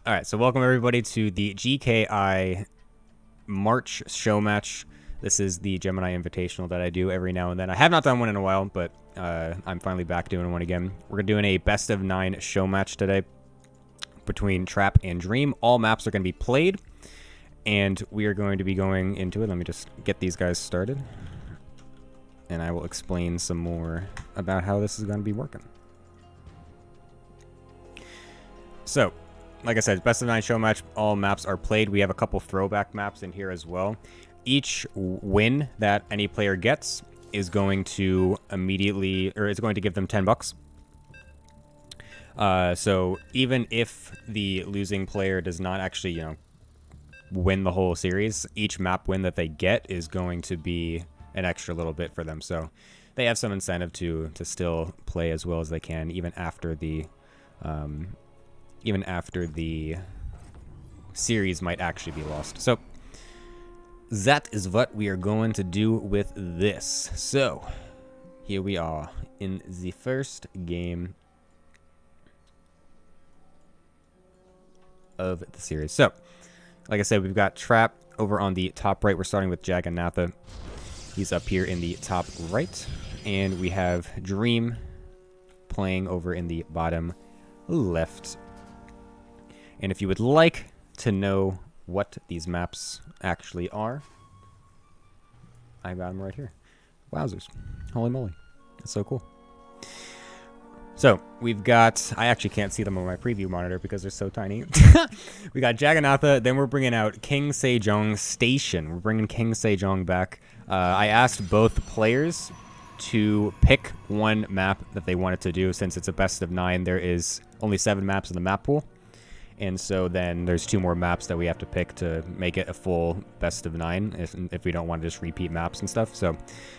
All right, so welcome everybody to the GKI March Showmatch. This is the Gemini Invitational that I do every now and then. I have not done one in a while, but I'm finally back doing one again. We're doing a best of 9 show match today between Trap and Dream. All maps are going to be played, and we are going to be going into it. Let me just get these guys started, and I will explain some more about how this is going to be working. So, like I said, best of 9 show match. All maps are played. We have a couple throwback maps in here as well. Each win that any player gets is going to immediately, or is going to give them $10. So even if the losing player does not actually, win the whole series, each map win that they get is going to be an extra little bit for them. So they have some incentive to still play as well as they can, even after the series might actually be lost. So that is what we are going to do with this. So here we are in the first game of the series. So like I said, we've got Trap over on the top right. We're starting with Jagannatha. He's up here in the top right. And we have Dream playing over in the bottom left. And if you would like to know what these maps actually are, I got them right here. Wowzers. Holy moly. That's so cool. So, we've got... I actually can't see them on my preview monitor because they're so tiny. We got Jagannatha, then we're bringing out King Sejong Station. We're bringing King Sejong back. I asked both players to pick one map that they wanted to do. Since it's a best of 9, there is only 7 maps in the map pool. And so then there's 2 more maps that we have to pick to make it a full best of 9 if we don't want to just repeat maps and stuff. So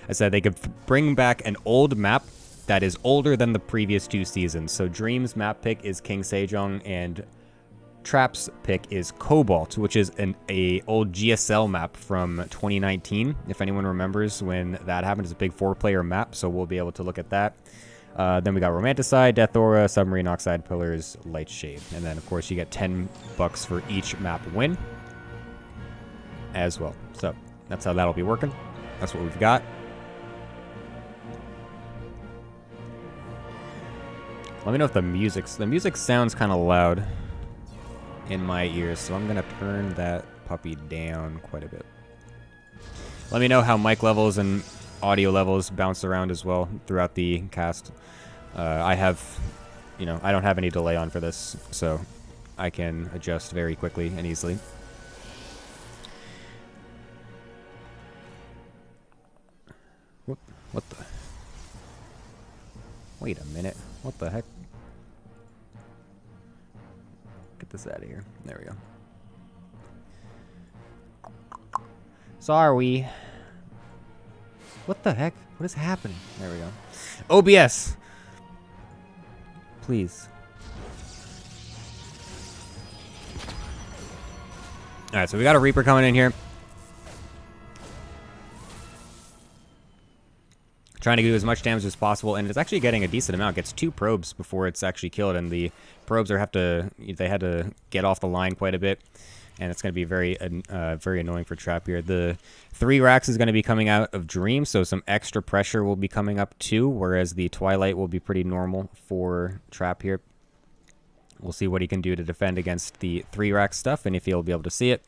I said they could bring back an old map that is older than the previous 2 seasons. So Dream's map pick is King Sejong, and Trap's pick is Cobalt, which is a old GSL map from 2019. If anyone remembers when that happened, it's a big 4-player map, so we'll be able to look at that. Then we got Romanticide, Death Aura, Submarine Oxide Pillars, Light Shade. And then, of course, you get $10 for each map win as well. So that's how that'll be working. That's what we've got. Let me know if the music sounds kind of loud in my ears, so I'm going to turn that puppy down quite a bit. Let me know how mic levels and audio levels bounce around as well throughout the cast. I have, I don't have any delay on for this, so I can adjust very quickly and easily. What the? Wait a minute. What the heck? Get this out of here. There we go. Sorry. What the heck? What is happening? There we go. OBS. Please. Alright, so we got a Reaper coming in here. Trying to do as much damage as possible, and it's actually getting a decent amount. It gets 2 probes before it's actually killed, and the probes had to get off the line quite a bit. And it's going to be very annoying for Trap here. The 3 racks is going to be coming out of Dream, so some extra pressure will be coming up too, whereas the Twilight will be pretty normal for Trap here. We'll see what he can do to defend against the 3 rack stuff, and if he'll be able to see it.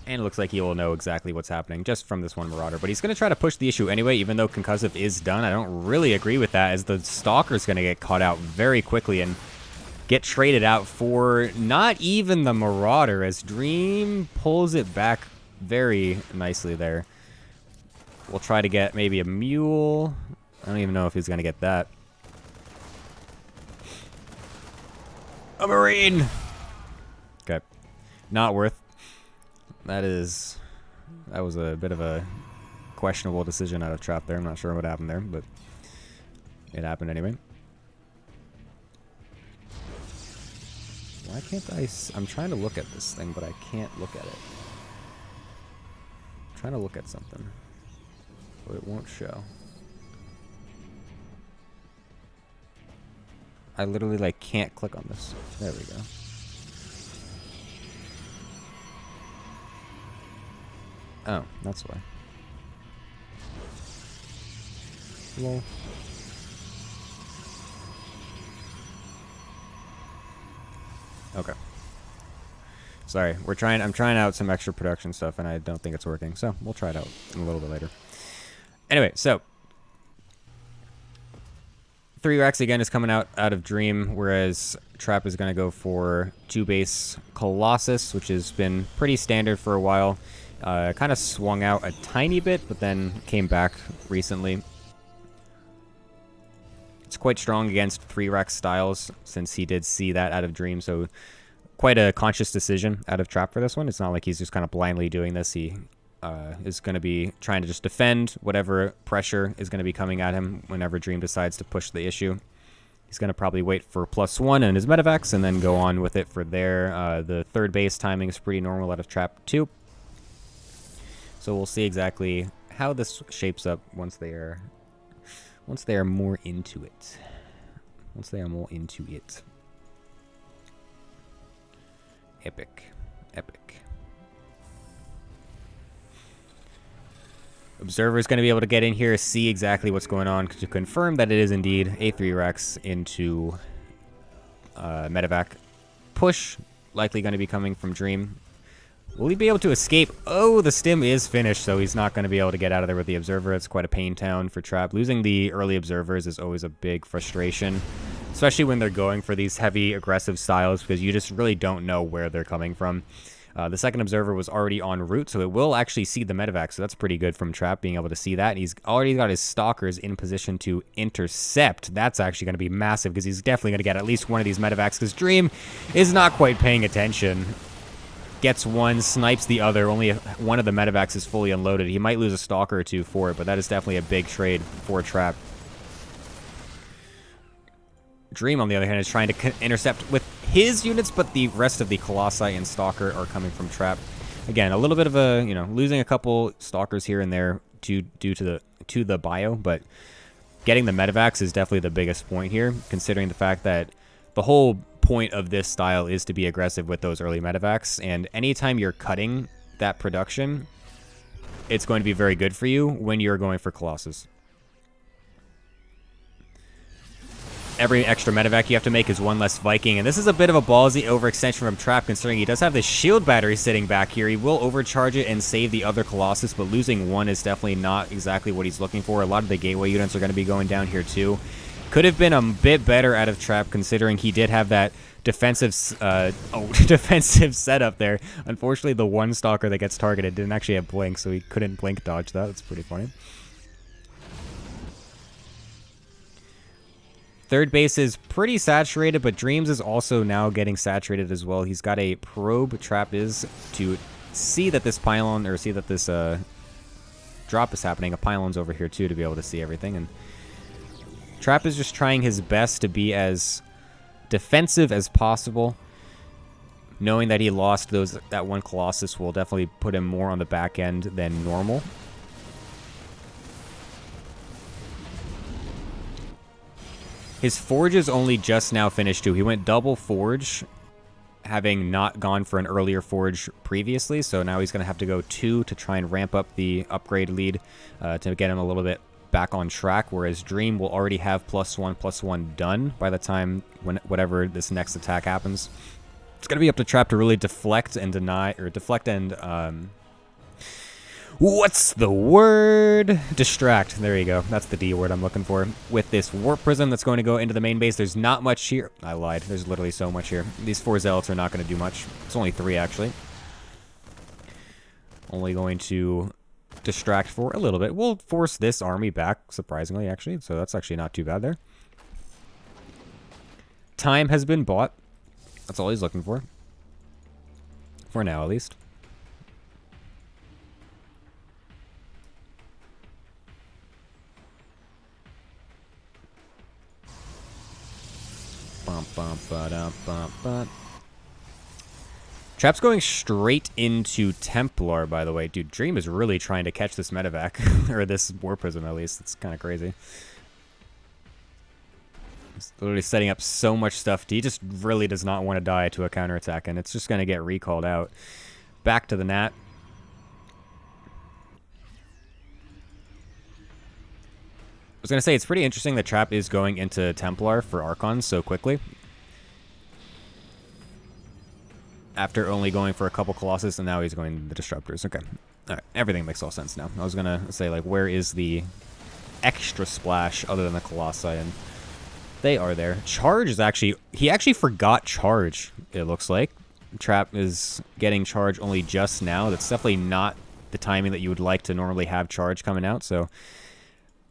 And it looks like he will know exactly what's happening just from this one Marauder. But he's going to try to push the issue anyway, even though Concussive is done. I don't really agree with that, as the Stalker's going to get caught out very quickly and get traded out for not even the Marauder, as Dream pulls it back very nicely there. We'll try to get maybe a Mule. I don't even know if he's going to get that. A Marine! Okay. Not worth. That was a bit of a questionable decision out of Trap there. I'm not sure what happened there, but it happened anyway. Why can't I'm trying to look at this thing, but I can't look at it. I'm trying to look at something, but it won't show. I literally, like, can't click on this. There we go. Oh, that's why. Lol. Okay. Sorry, I'm trying out some extra production stuff, and I don't think it's working, so we'll try it out a little bit later. Anyway, so 3-Rex again is coming out of Dream, whereas Trap is going to go for 2-base Colossus, which has been pretty standard for a while. Kind of swung out a tiny bit, but then came back recently. It's quite strong against 3-Rex styles, since he did see that out of Dream, so quite a conscious decision out of Trap for this one. It's not like he's just kind of blindly doing this. He is going to be trying to just defend whatever pressure is going to be coming at him whenever Dream decides to push the issue. He's going to probably wait for +1 in his Medivacs and then go on with it for there. The 3rd base timing is pretty normal out of Trap too. So we'll see exactly how this shapes up once they are more into it. Once they are more into it. Epic. Epic. Observer is going to be able to get in here, see exactly what's going on to confirm that it is indeed a 3-Rex into Medivac. Push, likely going to be coming from Dream. Will he be able to escape? Oh, the stim is finished, so he's not going to be able to get out of there with the Observer. It's quite a pain town for Trap. Losing the early Observers is always a big frustration, especially when they're going for these heavy, aggressive styles, because you just really don't know where they're coming from. The second Observer was already en route, so it will actually see the Medivac, so that's pretty good from Trap, being able to see that. And he's already got his Stalkers in position to intercept. That's actually going to be massive, because he's definitely going to get at least one of these Medivacs, because Dream is not quite paying attention. Gets one, snipes the other. Only one of the Medivacs is fully unloaded. He might lose a Stalker or two for it, but that is definitely a big trade for Trap. Dream, on the other hand, is trying to intercept with his units, but the rest of the Colossi and Stalker are coming from Trap. Again, a little bit of a, losing a couple Stalkers here and there due to the bio, but getting the Medivacs is definitely the biggest point here, considering the fact that the whole point of this style is to be aggressive with those early Medivacs, and anytime you're cutting that production, it's going to be very good for you when you're going for Colossus. Every extra Medivac you have to make is one less Viking, and this is a bit of a ballsy overextension from Trap, considering he does have this shield battery sitting back here. He will overcharge it and save the other Colossus, but losing one is definitely not exactly what he's looking for. A lot of the gateway units are going to be going down here too. Could have been a bit better out of Trap, considering he did have that defensive setup there. Unfortunately, the one Stalker that gets targeted didn't actually have Blink, so he couldn't Blink dodge that. That's pretty funny. 3rd base is pretty saturated, but Dreams is also now getting saturated as well. He's got a probe. Trap is to see that this pylon, or see that this drop is happening. A pylon's over here too to be able to see everything, and Trap is just trying his best to be as defensive as possible, knowing that he lost that one Colossus will definitely put him more on the back end than normal. His Forge is only just now finished too. He went double Forge, having not gone for an earlier Forge previously, so now he's going to have to go 2 to try and ramp up the upgrade lead to get him a little bit back on track, whereas Dream will already have +1/+1 done by the time whatever this next attack happens. It's going to be up to Trap to really deflect and what's the word? Distract. There you go. That's the D word I'm looking for. With this Warp Prism that's going to go into the main base, there's not much here. I lied. There's literally so much here. These 4 Zealots are not going to do much. It's only 3, actually. Only going to distract for a little bit. We'll force this army back, surprisingly, actually. So that's actually not too bad there. Time has been bought. That's all he's looking for. For now, at least. Trap's going straight into Templar, by the way. Dude, Dream is really trying to catch this Medivac. Or this War Prism, at least. It's kind of crazy. He's literally setting up so much stuff. He just really does not want to die to a counterattack, and it's just going to get recalled out. Back to the Nat. I was going to say, it's pretty interesting that Trap is going into Templar for Archons so quickly. After only going for a couple Colossus, and now he's going the Disruptors. Okay. All right. Everything makes all sense now. I was going to say, like, where is the extra splash other than the Colossi? And they are there. Charge is actually... He actually forgot Charge, it looks like. Trap is getting Charge only just now. That's definitely not the timing that you would like to normally have Charge coming out, so...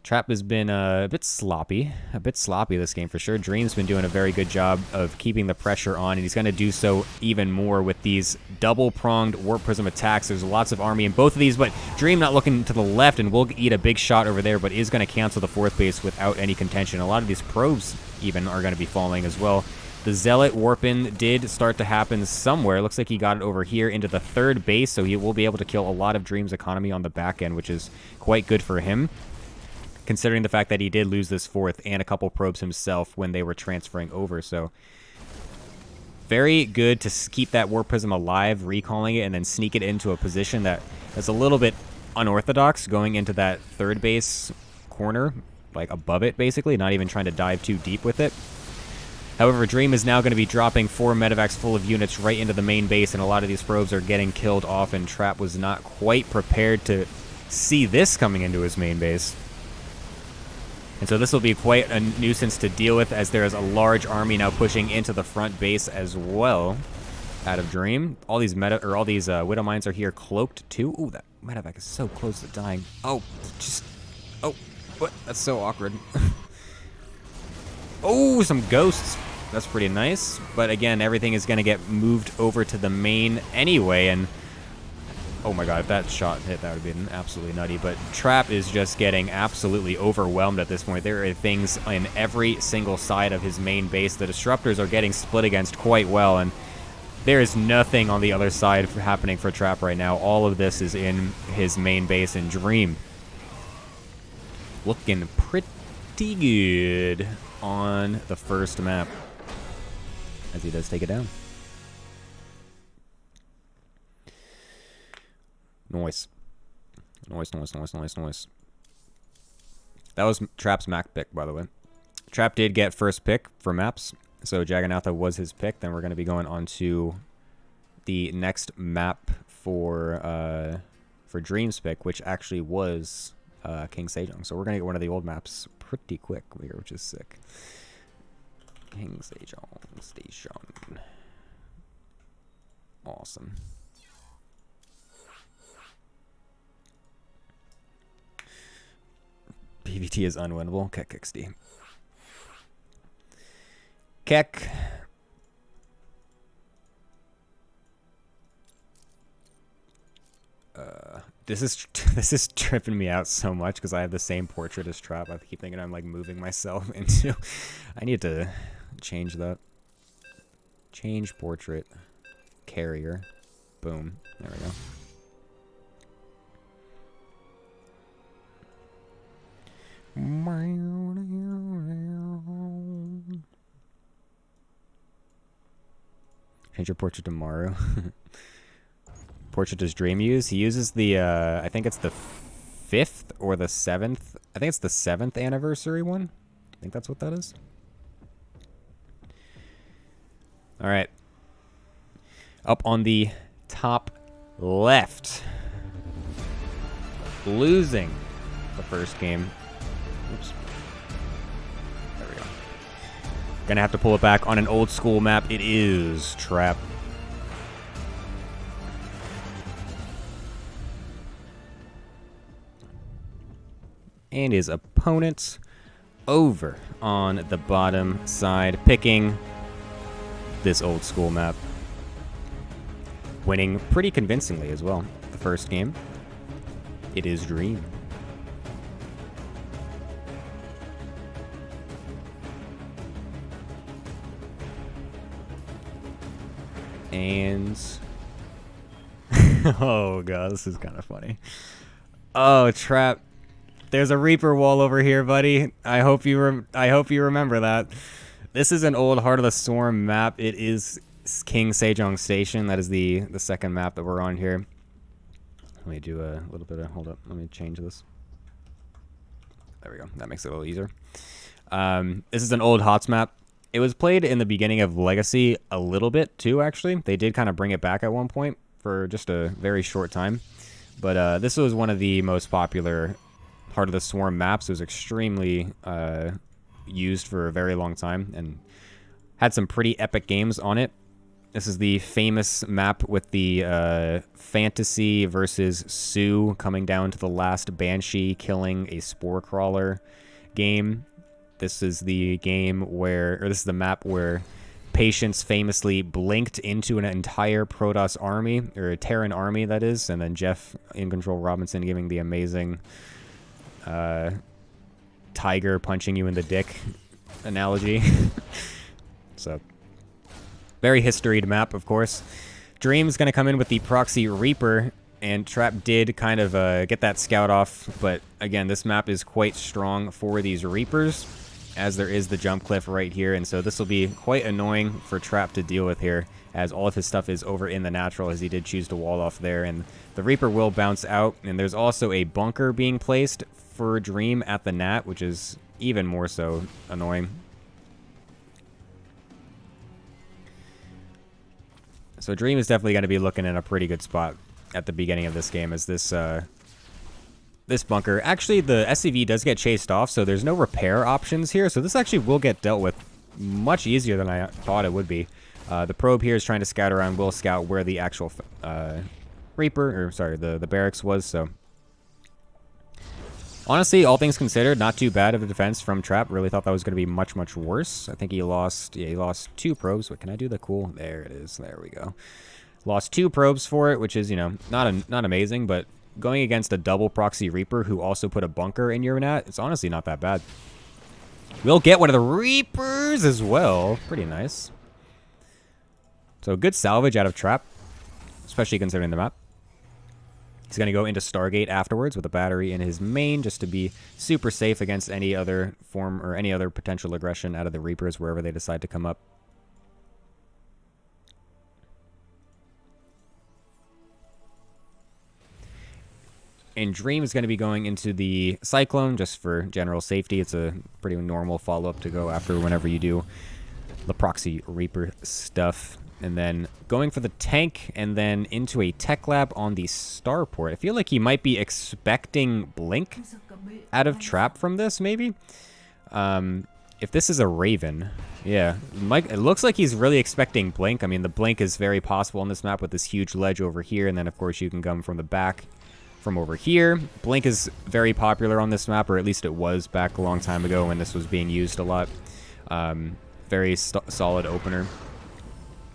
Trap has been a bit sloppy this game for sure. Dream's been doing a very good job of keeping the pressure on, and he's going to do so even more with these double-pronged Warp Prism attacks. There's lots of army in both of these, but Dream not looking to the left and will eat a big shot over there, but is going to cancel the 4th base without any contention. A lot of these probes even are going to be falling as well. The Zealot warp-in did start to happen somewhere. It looks like he got it over here into the 3rd base, so he will be able to kill a lot of Dream's economy on the back end, which is quite good for him, considering the fact that he did lose this 4th and a couple probes himself when they were transferring over. So very good to keep that Warp Prism alive, recalling it, and then sneak it into a position that is a little bit unorthodox, going into that 3rd base corner, like above it basically, not even trying to dive too deep with it. However, Dream is now going to be dropping 4 medevacs full of units right into the main base, and a lot of these probes are getting killed off, and Trap was not quite prepared to see this coming into his main base. And so this will be quite a nuisance to deal with, as there is a large army now pushing into the front base as well out of Dream. All these Widow Mines are here cloaked too. Ooh, that medevac is so close to dying. Oh, what? That's so awkward. Oh, some ghosts. That's pretty nice. But again, everything is going to get moved over to the main anyway, and oh my god, if that shot hit, that would have been absolutely nutty. But Trap is just getting absolutely overwhelmed at this point. There are things in every single side of his main base. The Disruptors are getting split against quite well, and there is nothing on the other side happening for Trap right now. All of this is in his main base in Dream. Looking pretty good on the first map, as he does take it down. Nice. Nice. That was Trap's Mac pick, by the way. Trap did get first pick for maps, so Jagannatha was his pick. Then we're going to be going on to the next map for Dream's pick, which actually was King Sejong. So we're going to get one of the old maps pretty quick here, which is sick. King Sejong Station. Awesome. PVT is unwinnable. Keck XD. Keck. This is tripping me out so much because I have the same portrait as Trap. I keep thinking I'm like moving myself into. I need to change that. Change portrait. Carrier. Boom. There we go. Change your portrait to Maru. Portrait does Dream use? He uses the, I think it's the 5th or the 7th. I think it's the 7th anniversary one. I think that's what that is. All right. Up on the top left. Losing the first game. Oops. There we go. Gonna have to pull it back on an old school map. It is Trap. And his opponent over on the bottom side, picking this old school map. Winning pretty convincingly as well. The first game. It is Dream. And oh god, this is kind of funny. Oh, Trap There's a Reaper wall over here, buddy. I hope you remember that. This is an old Heart of the Storm map. It is King Sejong Station. That is the second map that we're on here. Let me do a little bit of, hold up. Let me change this. There we go. That makes it a little easier. This is an old HOTS map. It was played in the beginning of Legacy a little bit too, actually. They did kind of bring it back at one point for just a very short time. But this was one of the most popular Heart of the Swarm maps. It was extremely used for a very long time and had some pretty epic games on it. This is the famous map with the Fantasy versus Sue coming down to the last Banshee killing a Spore Crawler game. This is the game where, or this is the map where Patience famously blinked into an entire Protoss army, or a Terran army that is, and then Jeff in Control Robinson giving the amazing tiger punching you in the dick analogy. So, very historied map, of course. Dream's going to come in with the Proxy Reaper, and Trap did kind of get that scout off, but again, this map is quite strong for these Reapers, as there is the jump cliff right here, and so this will be quite annoying for Trap to deal with here, as all of his stuff is over in the natural, as he did choose to wall off there, and the Reaper will bounce out, and there's also a bunker being placed for Dream at the Nat, which is even more so annoying. So Dream is definitely going to be looking in a pretty good spot at the beginning of this game, as this this bunker. Actually, the SCV does get chased off, so there's no repair options here. So this actually will get dealt with much easier than I thought it would be. The probe here is trying to scout around. Will scout where the actual Reaper, or sorry, the barracks was. So honestly, all things considered, not too bad of a defense from Trap. Really thought that was going to be much, much worse. I think he lost, yeah, he lost 2 probes. What can I do? The cool? There it is. There we go. Lost 2 probes for it, which is, you know, not amazing, but going against a double Proxy Reaper who also put a bunker in your Nat, it's honestly not that bad. We'll get one of the Reapers as well. Pretty nice. So good salvage out of Trap, especially considering the map. He's going to go into Stargate afterwards with a battery in his main, just to be super safe against any other form or any other potential aggression out of the Reapers wherever they decide to come up. And Dream is going to be going into the Cyclone just for general safety. It's a pretty normal follow-up to go after whenever you do the Proxy Reaper stuff. And then going for the tank and then into a tech lab on the starport. I feel like he might be expecting Blink out of Trap from this, maybe. If this is a Raven, yeah. It looks like he's really expecting Blink. I mean, the Blink is very possible on this map with this huge ledge over here. And then, of course, you can come from the back from over here. Blink is very popular on this map, or at least it was back a long time ago when this was being used a lot. Very solid opener.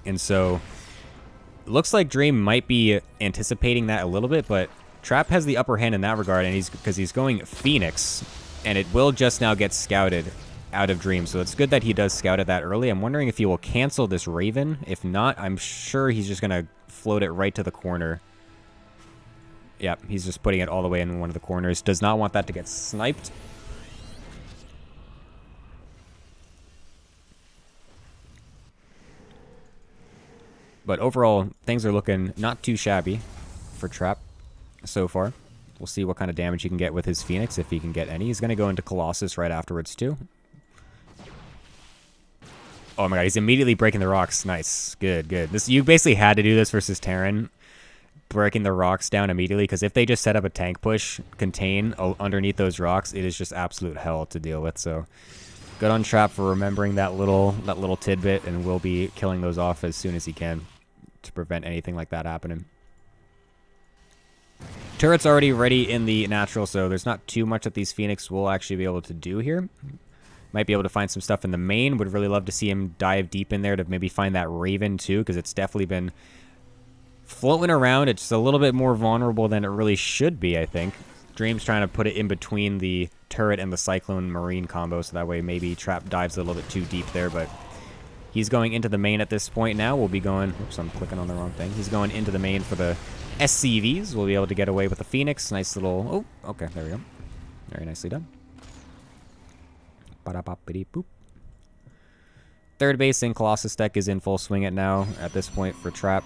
And so, it looks like Dream might be anticipating that a little bit, but Trap has the upper hand in that regard, and because he's going Phoenix, and it will just now get scouted out of Dream. So it's good that he does scout it that early. I'm wondering if he will cancel this Raven. If not, I'm sure he's just going to float it right to the corner. Yep, he's just putting it all the way in one of the corners. Does not want that to get sniped. But overall, things are looking not too shabby for Trap so far. We'll see what kind of damage he can get with his Phoenix, if he can get any. He's going to go into Colossus right afterwards, too. Oh my god, he's immediately breaking the rocks. Nice. Good, good. You basically had to do this versus Terran. Breaking the rocks down immediately, because if they just set up a tank push, contain underneath those rocks, it is just absolute hell to deal with. So good on Trap for remembering that little tidbit, and will be killing those off as soon as he can to prevent anything like that happening. Turret's already ready in the natural, so there's not too much that these Phoenix will actually be able to do here. Might be able to find some stuff in the main. Would really love to see him dive deep in there to maybe find that Raven too, because it's definitely been floating around. It's a little bit more vulnerable than it really should be, I think. Dream's trying to put it in between the turret and the Cyclone Marine combo, so that way maybe Trap dives a little bit too deep there, but he's going into the main at this point now. We'll be going... Oops, I'm clicking on the wrong thing. He's going into the main for the SCVs. We'll be able to get away with the Phoenix. Nice little... Oh, okay, there we go. Very nicely done. Ba-da-bop-biddy-boop. Third base in Colossus deck is in full swing at now at this point for Trap.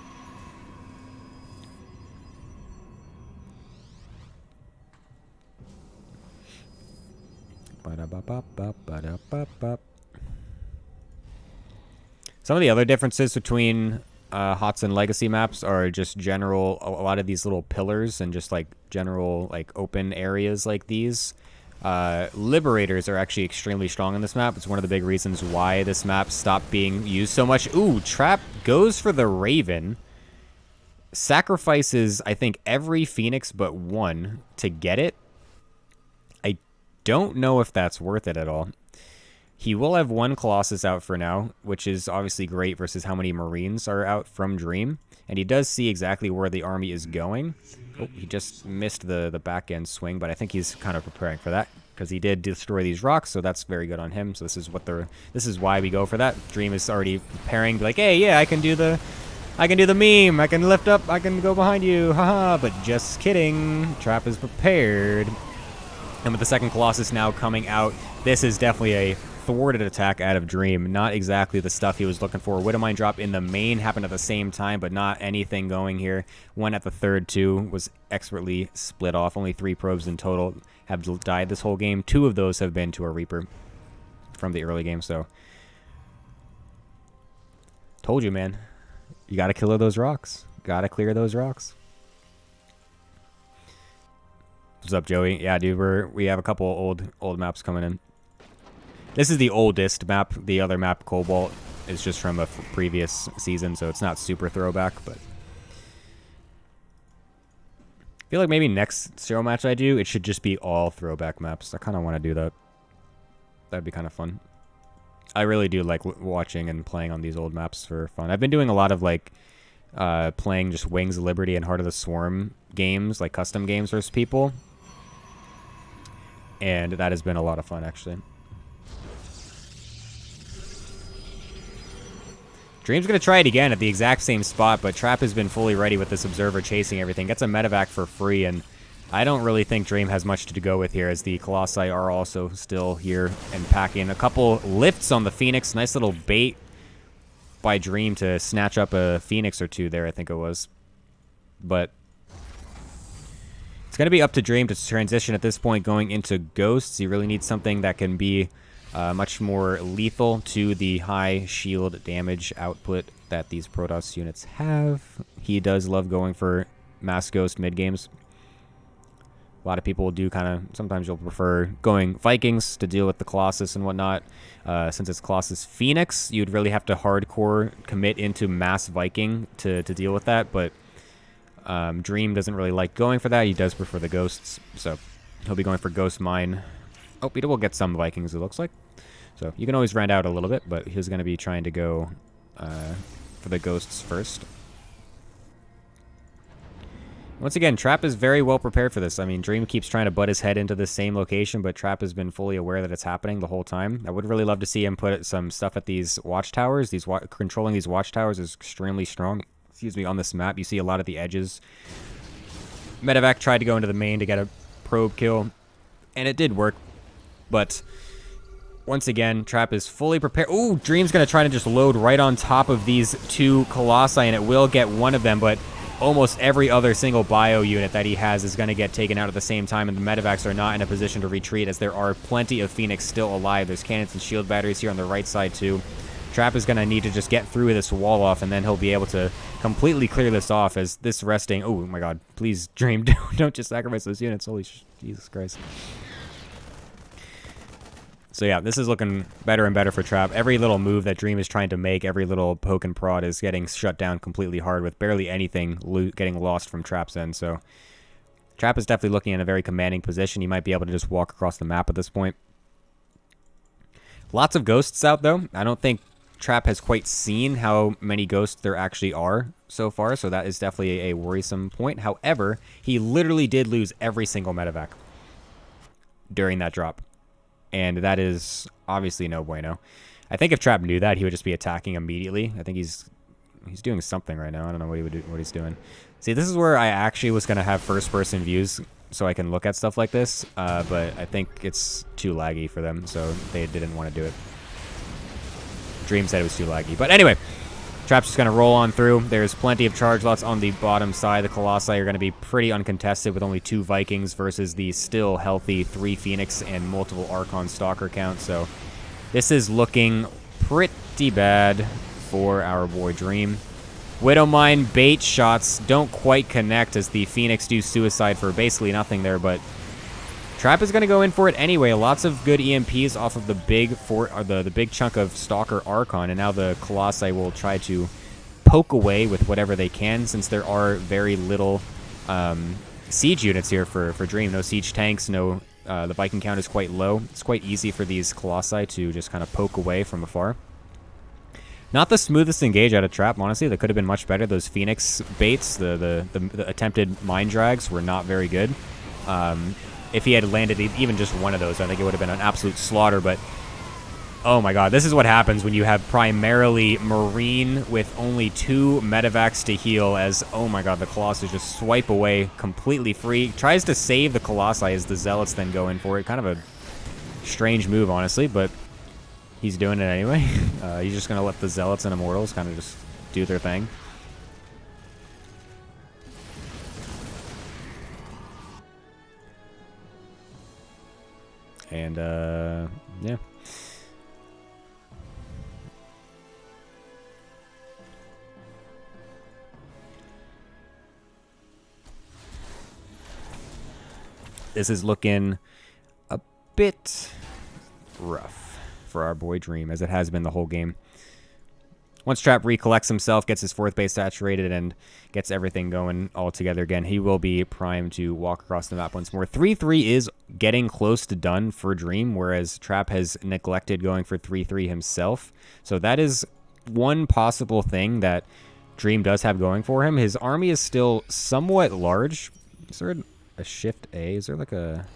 Some of the other differences between HOTS and Legacy maps are just general, a lot of these little pillars and just like general like open areas like these. Liberators are actually extremely strong on this map. It's one of the big reasons why this map stopped being used so much. Ooh, Trap goes for the Raven. Sacrifices, I think, every Phoenix but one to get it. I don't know if that's worth it at all. He will have one Colossus out for now, which is obviously great versus how many Marines are out from Dream. And he does see exactly where the army is going. Oh, he just missed the back end swing, but I think he's kind of preparing for that because he did destroy these rocks, so that's very good on him. So this is why we go for that. Dream is already preparing, like, hey, yeah, I can do the meme. I can lift up. I can go behind you. Haha. But just kidding. Trap is prepared. And with the second Colossus now coming out, this is definitely a thwarted attack out of Dream. Not exactly the stuff he was looking for. Widowmine drop in the main happened at the same time, but not anything going here. One at the third, too, was expertly split off. Only 3 probes in total have died this whole game. 2 of those have been to a Reaper from the early game, so. Told you, man. You gotta kill those rocks. Gotta clear those rocks. What's up, Joey? Yeah, dude, we have a couple old maps coming in. This is the oldest map. The other map, Cobalt, is just from a previous season, so it's not super throwback, but I feel like maybe next show match I do, it should just be all throwback maps. I kind of want to do that. That'd be kind of fun. I really do like watching and playing on these old maps for fun. I've been doing a lot of like playing just Wings of Liberty and Heart of the Swarm games, like custom games versus people. And that has been a lot of fun, actually. Dream's going to try it again at the exact same spot, but Trap has been fully ready with this Observer chasing everything. Gets a medevac for free, and I don't really think Dream has much to go with here, as the Colossi are also still here and packing. A couple lifts on the Phoenix. Nice little bait by Dream to snatch up a Phoenix or 2 there, I think it was. But it's going to be up to Dream to transition at this point going into Ghosts. He really needs something that can be much more lethal to the high shield damage output that these Protoss units have. He does love going for Mass Ghost mid-games. A lot of people do kind of, sometimes you'll prefer going Vikings to deal with the Colossus and whatnot. Since it's Colossus Phoenix, you'd really have to hardcore commit into Mass Viking to deal with that, but Dream doesn't really like going for that. He does prefer the Ghosts, so he'll be going for Ghost Mine. Oh, he will get some Vikings, it looks like. So you can always rent out a little bit, but he's going to be trying to go for the Ghosts first. Once again, Trap is very well prepared for this. I mean, Dream keeps trying to butt his head into the same location, but Trap has been fully aware that it's happening the whole time. I would really love to see him put some stuff at these watchtowers. Controlling these watchtowers is extremely strong. Excuse me, on this map, you see a lot of the edges. Medevac tried to go into the main to get a probe kill, and it did work. But once again, Trap is fully prepared. Ooh, Dream's going to try to just load right on top of these 2 Colossi, and it will get one of them, but almost every other single bio unit that he has is going to get taken out at the same time, and the medevacs are not in a position to retreat, as there are plenty of Phoenix still alive. There's cannons and shield batteries here on the right side, too. Trap is going to need to just get through this wall off, and then he'll be able to completely clear this off, as this resting... Oh, my God. Please, Dream, don't just sacrifice those units. Holy Jesus Christ. So yeah, this is looking better and better for Trap. Every little move that Dream is trying to make, every little poke and prod is getting shut down completely hard, with barely anything getting lost from Trap's end. So Trap is definitely looking in a very commanding position. He might be able to just walk across the map at this point. Lots of Ghosts out, though. I don't think Trap has quite seen how many Ghosts there actually are so far, so that is definitely a worrisome point. However, he literally did lose every single medevac during that drop. And that is obviously no bueno. I think if Trap knew that, he would just be attacking immediately. I think he's He's doing something right now. I don't know what he's doing. See, this is where I actually was going to have first-person views so I can look at stuff like this, but I think it's too laggy for them, so they didn't want to do it. Dream said it was too laggy. But anyway, Trap's just going to roll on through. There's plenty of charge lots on the bottom side. The Colossi are going to be pretty uncontested with only 2 Vikings versus the still healthy 3 Phoenix and multiple Archon Stalker count. So this is looking pretty bad for our boy Dream. Widowmine bait shots don't quite connect as the Phoenix do suicide for basically nothing there, but Trap is going to go in for it anyway. Lots of good EMPs off of the big the big chunk of Stalker Archon, and now the Colossi will try to poke away with whatever they can, since there are very little siege units here for Dream. No siege tanks, no the Viking count is quite low. It's quite easy for these Colossi to just kind of poke away from afar. Not the smoothest engage out of Trap, honestly. That could have been much better. Those Phoenix baits, the attempted mine drags were not very good. If he had landed even just one of those, I think it would have been an absolute slaughter, but oh my god, this is what happens when you have primarily Marine with only 2 medevacs to heal as, oh my god, the Colossus just swipe away completely free. Tries to save the Colossi as the Zealots then go in for it. Kind of a strange move, honestly, but he's doing it anyway. He's just going to let the Zealots and Immortals kind of just do their thing. And, yeah. This is looking a bit rough for our boy Dream, as it has been the whole game. Once Trap recollects himself, gets his 4th base saturated, and gets everything going all together again, he will be primed to walk across the map once more. 3-3 is getting close to done for Dream, whereas Trap has neglected going for 3-3 himself. So that is one possible thing that Dream does have going for him. His army is still somewhat large. Is there a Shift A? Is there like a...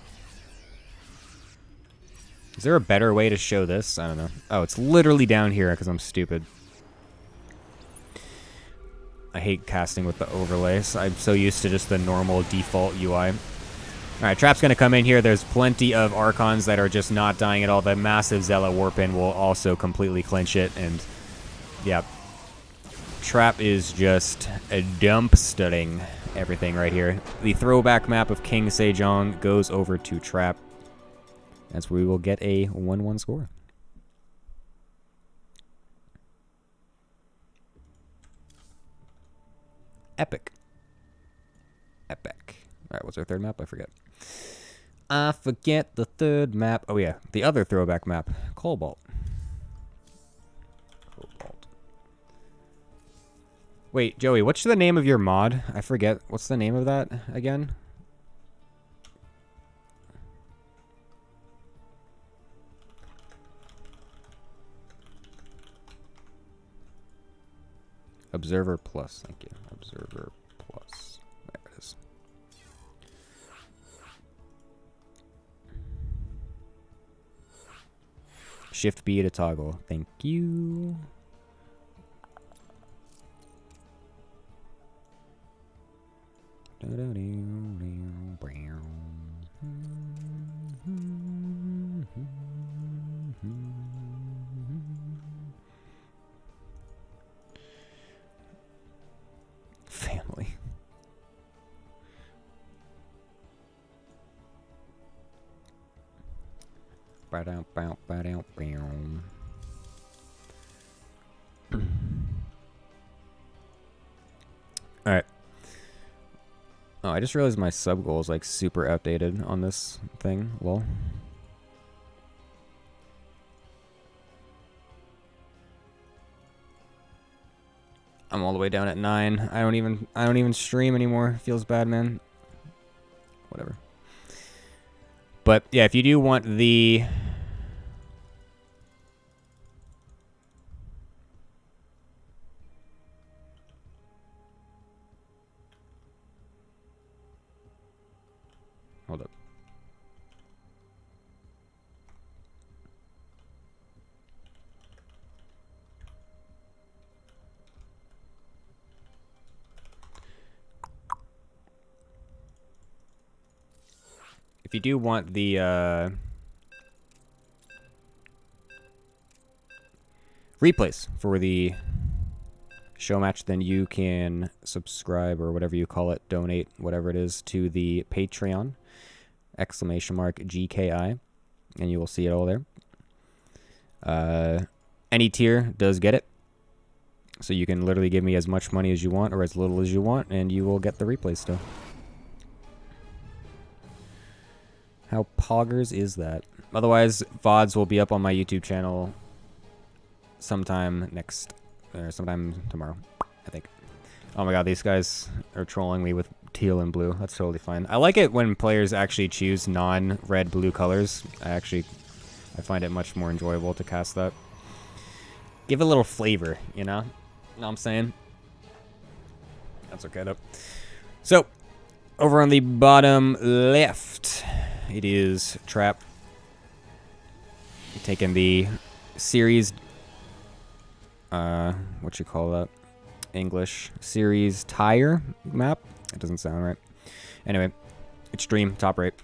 Is there a better way to show this? I don't know. Oh, it's literally down here because I'm stupid. I hate casting with the overlays. I'm so used to just the normal default UI. All right, Trap's going to come in here. There's plenty of Archons that are just not dying at all. The massive Zealot Warp-In will also completely clinch it. And, yeah, Trap is just dumpstering everything right here. The throwback map of King Sejong goes over to Trap. That's where we will get a 1-1 score. Epic. Epic. All right, what's our 3rd map? I forget. I forget the 3rd map. Oh, yeah. The other throwback map. Cobalt. Cobalt. Wait, Joey, what's the name of your mod? I forget. What's the name of that again? Observer Plus. Thank you. Observer Plus. There it is. Shift B to toggle. Thank you. Family. Alright. Oh, I just realized my sub goal is like super outdated on this thing. Lol. I'm all the way down at 9. I don't even stream anymore. Feels bad, man. Whatever. But yeah, if you do want the hold up. If you do want the replays for the show match, then you can subscribe or whatever you call it, donate, whatever it is, to the Patreon, !GKI, and you will see it all there. Any tier does get it, so you can literally give me as much money as you want or as little as you want, and you will get the replay still. How poggers is that? Otherwise, VODs will be up on my YouTube channel sometime tomorrow, I think. Oh my god, these guys are trolling me with teal and blue. That's totally fine. I like it when players actually choose non-red blue colors. I find it much more enjoyable to cast that. Give it a little flavor, you know? Know what I'm saying? That's okay though. So, over on the bottom left, it is Trap. Taking the series, what you call that? English series tire map. That doesn't sound right. Anyway, extreme top right.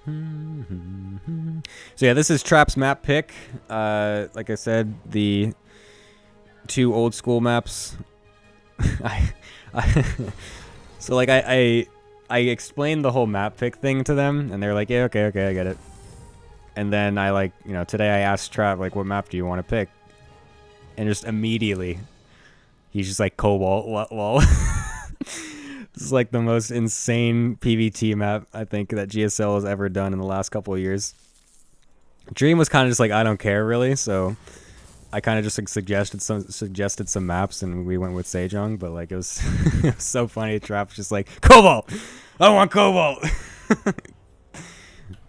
So yeah, this is Trap's map pick. Like I said, the two old school maps. So like I explained the whole map pick thing to them, and they're like, yeah, okay, I get it. And then today I asked Trap, like, what map do you want to pick? And just immediately, he's just like, Cobalt, lol. This is like the most insane PvT map, I think, that GSL has ever done in the last couple of years. Dream was kind of just like, I don't care, really, so I kind of just like, suggested some maps, and we went with Sejong, but like, it was, it was so funny. Trap was just like, Cobalt! I want Cobalt!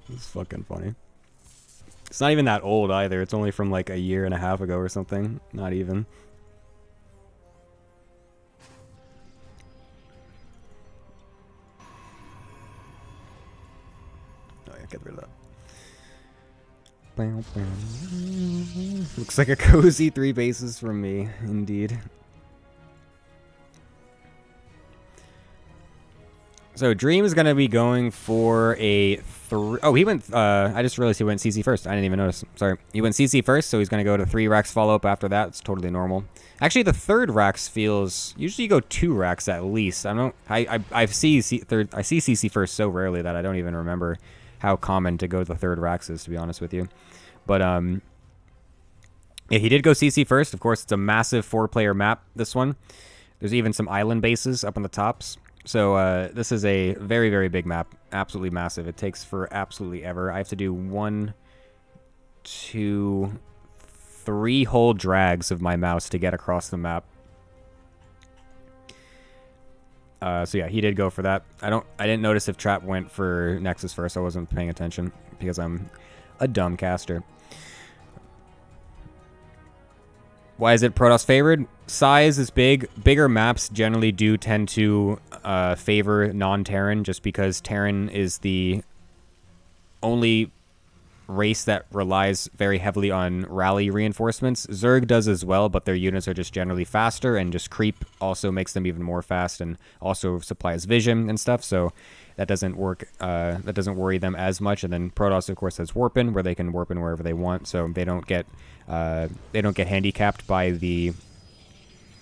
It's fucking funny. It's not even that old either. It's only from like a year and a half ago or something. Not even. Oh yeah, get rid of that. Looks like a cozy 3 bases from me, indeed. So Dream is going to be going for a 3... Oh, he went... I just realized he went CC first. I didn't even notice. Sorry. He went CC first, so he's going to go to 3 racks follow-up after that. It's totally normal. Actually, the third racks feels... Usually you go 2 racks at least. I don't... I see CC first so rarely that I don't even remember how common to go to the third racks is, to be honest with you. But, yeah, he did go CC first. Of course, it's a massive 4-player map, this one. There's even some island bases up on the tops. So this is a very, very big map. Absolutely massive. It takes for absolutely ever. I have to do 1, 2, 3 whole drags of my mouse to get across the map. So yeah, he did go for that. I didn't notice if Trap went for Nexus first. I wasn't paying attention because I'm a dumb caster. Why is it Protoss favored? Size is big. Bigger maps generally do tend to favor non-Terran, just because Terran is the only race that relies very heavily on rally reinforcements. Zerg does as well, but their units are just generally faster, and just creep also makes them even more fast, and also supplies vision and stuff, so that doesn't work. That doesn't worry them as much. And then Protoss, of course, has warp in, where they can warp in wherever they want, so they don't get handicapped by the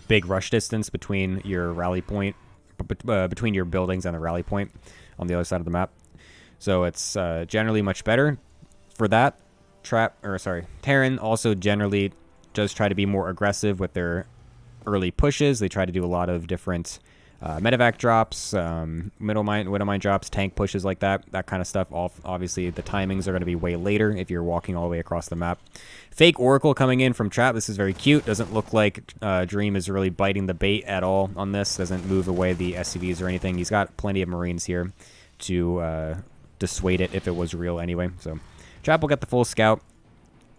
big rush distance between your rally point, between your buildings and the rally point on the other side of the map. So it's generally much better for that. Terran also generally does try to be more aggressive with their early pushes. They try to do a lot of different medevac drops, Widowmine drops, tank pushes like that kind of stuff. Obviously, the timings are going to be way later if you're walking all the way across the map. Fake Oracle coming in from Trap. This is very cute. Doesn't look like Dream is really biting the bait at all on this. Doesn't move away the SCVs or anything. He's got plenty of Marines here to dissuade it if it was real anyway. So Trap will get the full scout.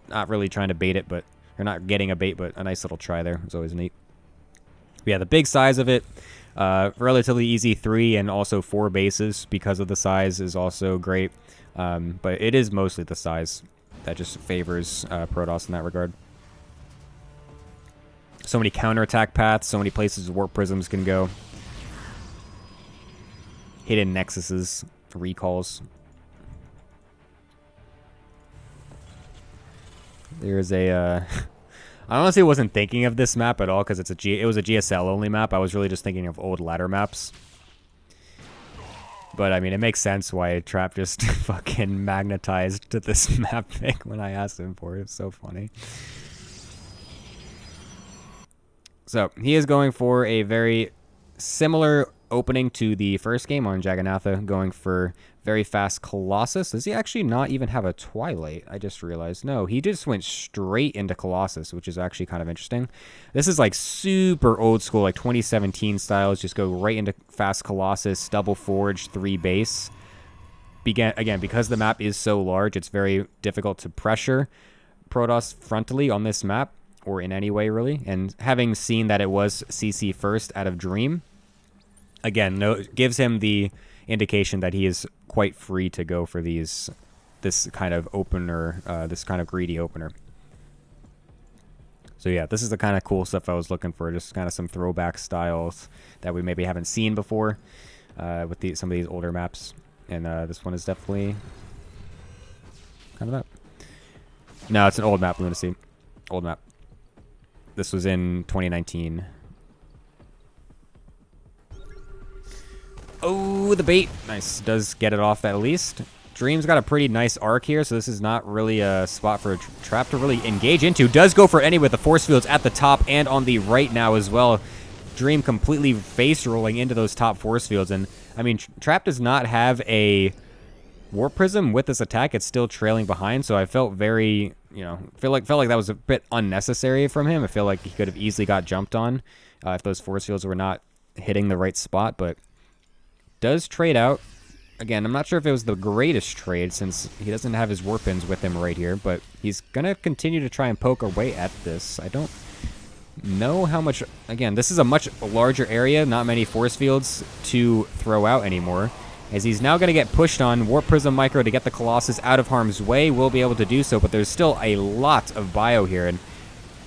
Not really trying to bait it, or not getting a bait, but a nice little try there. It's always neat. But yeah, the big size of it. Relatively easy 3 and also 4 bases because of the size is also great. But it is mostly the size that just favors Protoss in that regard. So many counterattack paths, so many places warp prisms can go. hidden nexuses, recalls. There's a... I honestly wasn't thinking of this map at all because it was a GSL only map. I was really just thinking of old ladder maps. But I mean, it makes sense why Trap just fucking magnetized to this map pick when I asked him for it. It's so funny. So he is going for a very similar opening to the first game on Jagannatha, going for very fast Colossus. Does he actually not even have a Twilight? I just realized. No, he just went straight into Colossus, which is actually kind of interesting. This is like super old school, like 2017 styles. Just go right into fast Colossus, double forge, 3 base. Again, because the map is so large, it's very difficult to pressure Protoss frontally on this map, or in any way, really. And having seen that it was CC first out of Dream, again, gives him the indication that he is quite free to go for this kind of opener, this kind of greedy opener. So yeah, this is the kind of cool stuff I was looking for, just kind of some throwback styles that we maybe haven't seen before with some of these older maps. And this one is definitely kind of that. No, it's an old map, Lunacy. Old map. This was in 2019. Oh, the bait. Nice. Does get it off at least. Dream's got a pretty nice arc here, so this is not really a spot for a Trap to really engage into. Does go for any with the force fields at the top and on the right now as well. Dream completely face rolling into those top force fields. And, I mean, Trap does not have a Warp Prism with this attack. It's still trailing behind, so I felt very, felt like that was a bit unnecessary from him. I feel like he could have easily got jumped on if those force fields were not hitting the right spot, but does trade out. Again, I'm not sure if it was the greatest trade since he doesn't have his Warp Pins with him right here, but he's going to continue to try and poke away at this. I don't know how much... Again, this is a much larger area, not many force fields to throw out anymore. As he's now going to get pushed on Warp Prism Micro to get the Colossus out of harm's way. Will be able to do so, but there's still a lot of bio here, and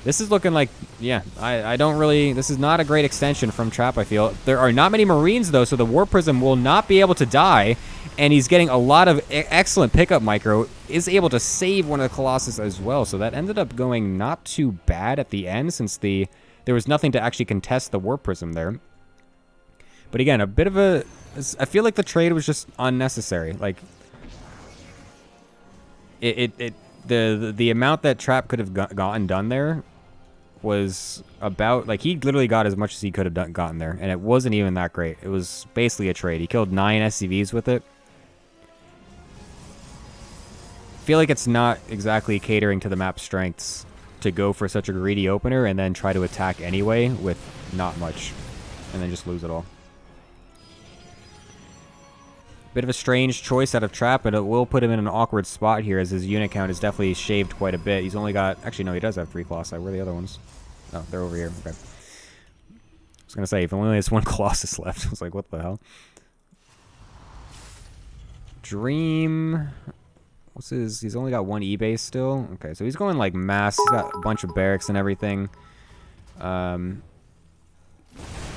this is looking like, yeah, I don't really... This is not a great extension from Trap, I feel. There are not many Marines, though, so the Warp Prism will not be able to die, and he's getting a lot of excellent pickup micro. Is able to save one of the Colossus as well, so that ended up going not too bad at the end, since there was nothing to actually contest the Warp Prism there. But again, a bit of a... I feel like the trade was just unnecessary. Like, the amount that Trap could have gotten done there was about, like, he literally got as much as he could have gotten there, and it wasn't even that great. It was basically a trade. He killed 9 SCVs with it. I feel like it's not exactly catering to the map strengths to go for such a greedy opener and then try to attack anyway with not much, and then just lose it all. Bit of a strange choice out of Trap, but it will put him in an awkward spot here as his unit count is definitely shaved quite a bit. He's only got... Actually, no, he does have 3 Colossi. Where are the other ones? Oh, they're over here. Okay. I was going to say, if only has 1 Colossus left. I was like, what the hell? Dream... What's his... He's only got 1 E-base still. Okay, so he's going like mass. He's got a bunch of barracks and everything.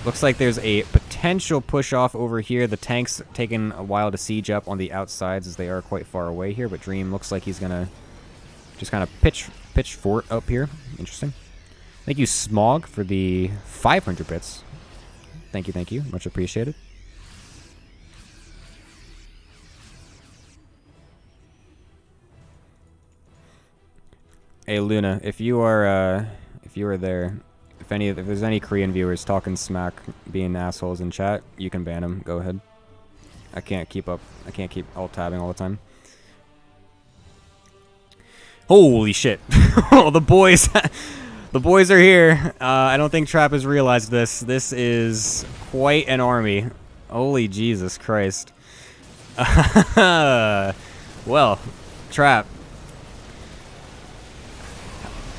Looks like there's a potential push-off over here. The tank's taking a while to siege up on the outsides as they are quite far away here, but Dream looks like he's going to just kind of pitch fort up here. Interesting. Thank you, Smog, for the 500 bits. Thank you. Much appreciated. Hey, Luna, if you are there... If there's any Korean viewers talking smack, being assholes in chat, you can ban them. Go ahead. I can't keep up. I can't keep alt-tabbing all the time. Holy shit. Oh, the boys. The boys are here. I don't think Trap has realized this. This is quite an army. Holy Jesus Christ. Well, Trap.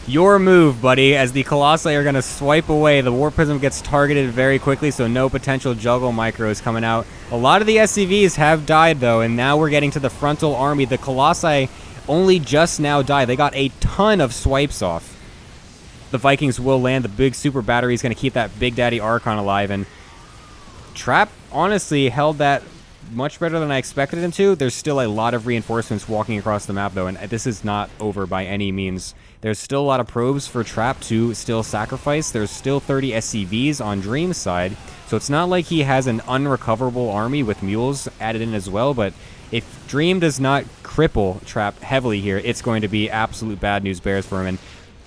Your move, buddy, as the Colossi are going to swipe away. The Warp Prism gets targeted very quickly, so no potential juggle micros coming out. A lot of the SCVs have died, though, and now we're getting to the frontal army. The Colossi only just now died. They got a ton of swipes off. The Vikings will land. The big super battery is going to keep that Big Daddy Archon alive, and Trap honestly held that much better than I expected him to. There's still a lot of reinforcements walking across the map, though, and this is not over by any means. There's still a lot of probes for Trap to still sacrifice. There's still 30 SCVs on Dream's side, so it's not like he has an unrecoverable army with mules added in as well, but if Dream does not cripple Trap heavily here, it's going to be absolute bad news bears for him, and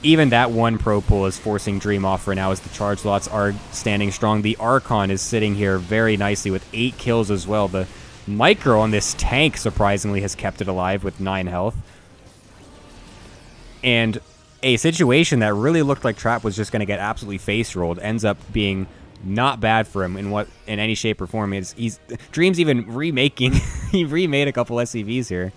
even that one pro pull is forcing Dream off for now as the charge lots are standing strong. The Archon is sitting here very nicely with 8 kills as well. The Micro on this tank, surprisingly, has kept it alive with 9 health. And a situation that really looked like Trap was just going to get absolutely face rolled ends up being not bad for him in any shape or form. Dream's even remaking. He remade a couple SCVs here.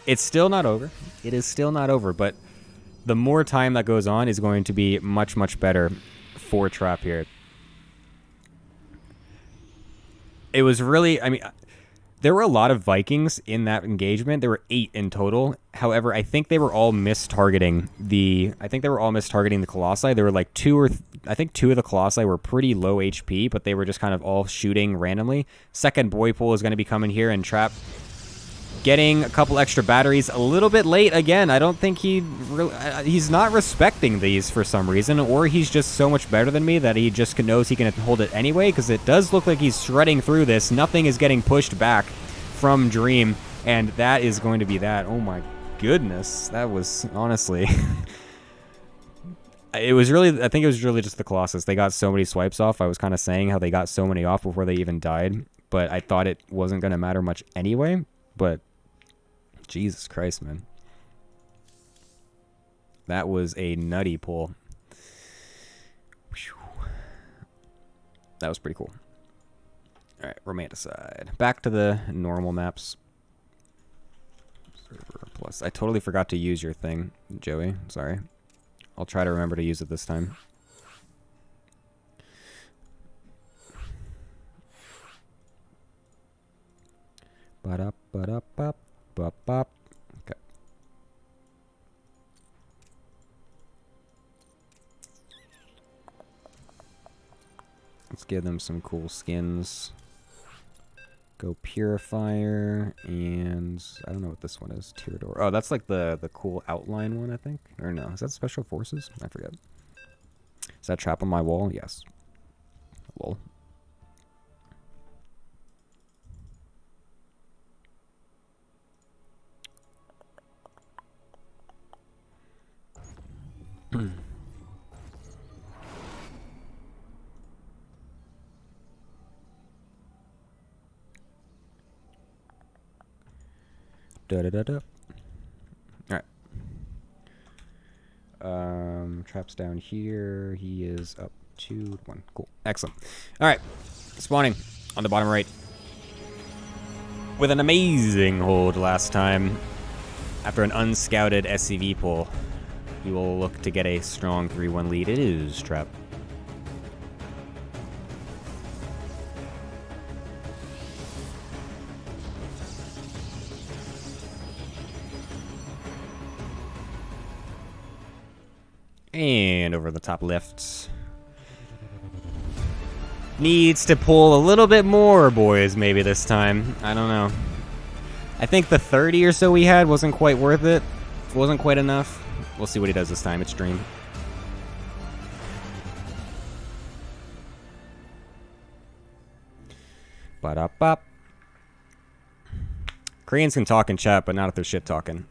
It's still not over. It is still not over, but the more time that goes on is going to be much, much better for Trap here. It was really, I mean, there were a lot of Vikings in that engagement. There were 8 in total. However, I think they were all mistargeting the Colossi. There were like 2 of the Colossi were pretty low HP, but they were just kind of all shooting randomly. Second boy pool is going to be coming here, and Trap getting a couple extra batteries a little bit late again. I don't think he's not respecting these for some reason, or he's just so much better than me that he just knows he can hold it anyway, because it does look like he's shredding through this. Nothing is getting pushed back from Dream, and that is going to be that. Oh my goodness. That was honestly... I think it was really just the Colossus. They got so many swipes off. I was kind of saying how they got so many off before they even died, but I thought it wasn't going to matter much anyway. But Jesus Christ, man. That was a nutty pull. That was pretty cool. All right, Romanticide. Back to the normal maps. Server plus. I totally forgot to use your thing, Joey. Sorry. I'll try to remember to use it this time. Ba-da-ba-da-bop-bop-bop. Okay. Let's give them some cool skins. Go Purifier, and I don't know what this one is. Tyrador. Oh, that's like the cool outline one, I think. Or no, is that Special Forces? I forget. Is that Trap on my wall? Yes. Lol. Da-da-da-da. Alright. Trap's down here. He is up 2-1. Cool. Excellent. Alright. Spawning on the bottom right. With an amazing hold last time. After an unscouted SCV pull, he will look to get a strong 3-1 lead. It is Trap. And over the top left. Needs to pull a little bit more, boys, maybe this time. I don't know. I think the 30 or so we had wasn't quite worth it. Wasn't quite enough. We'll see what he does this time. It's Dream. Ba-da-bop. Koreans can talk in chat, but not if they're shit talking.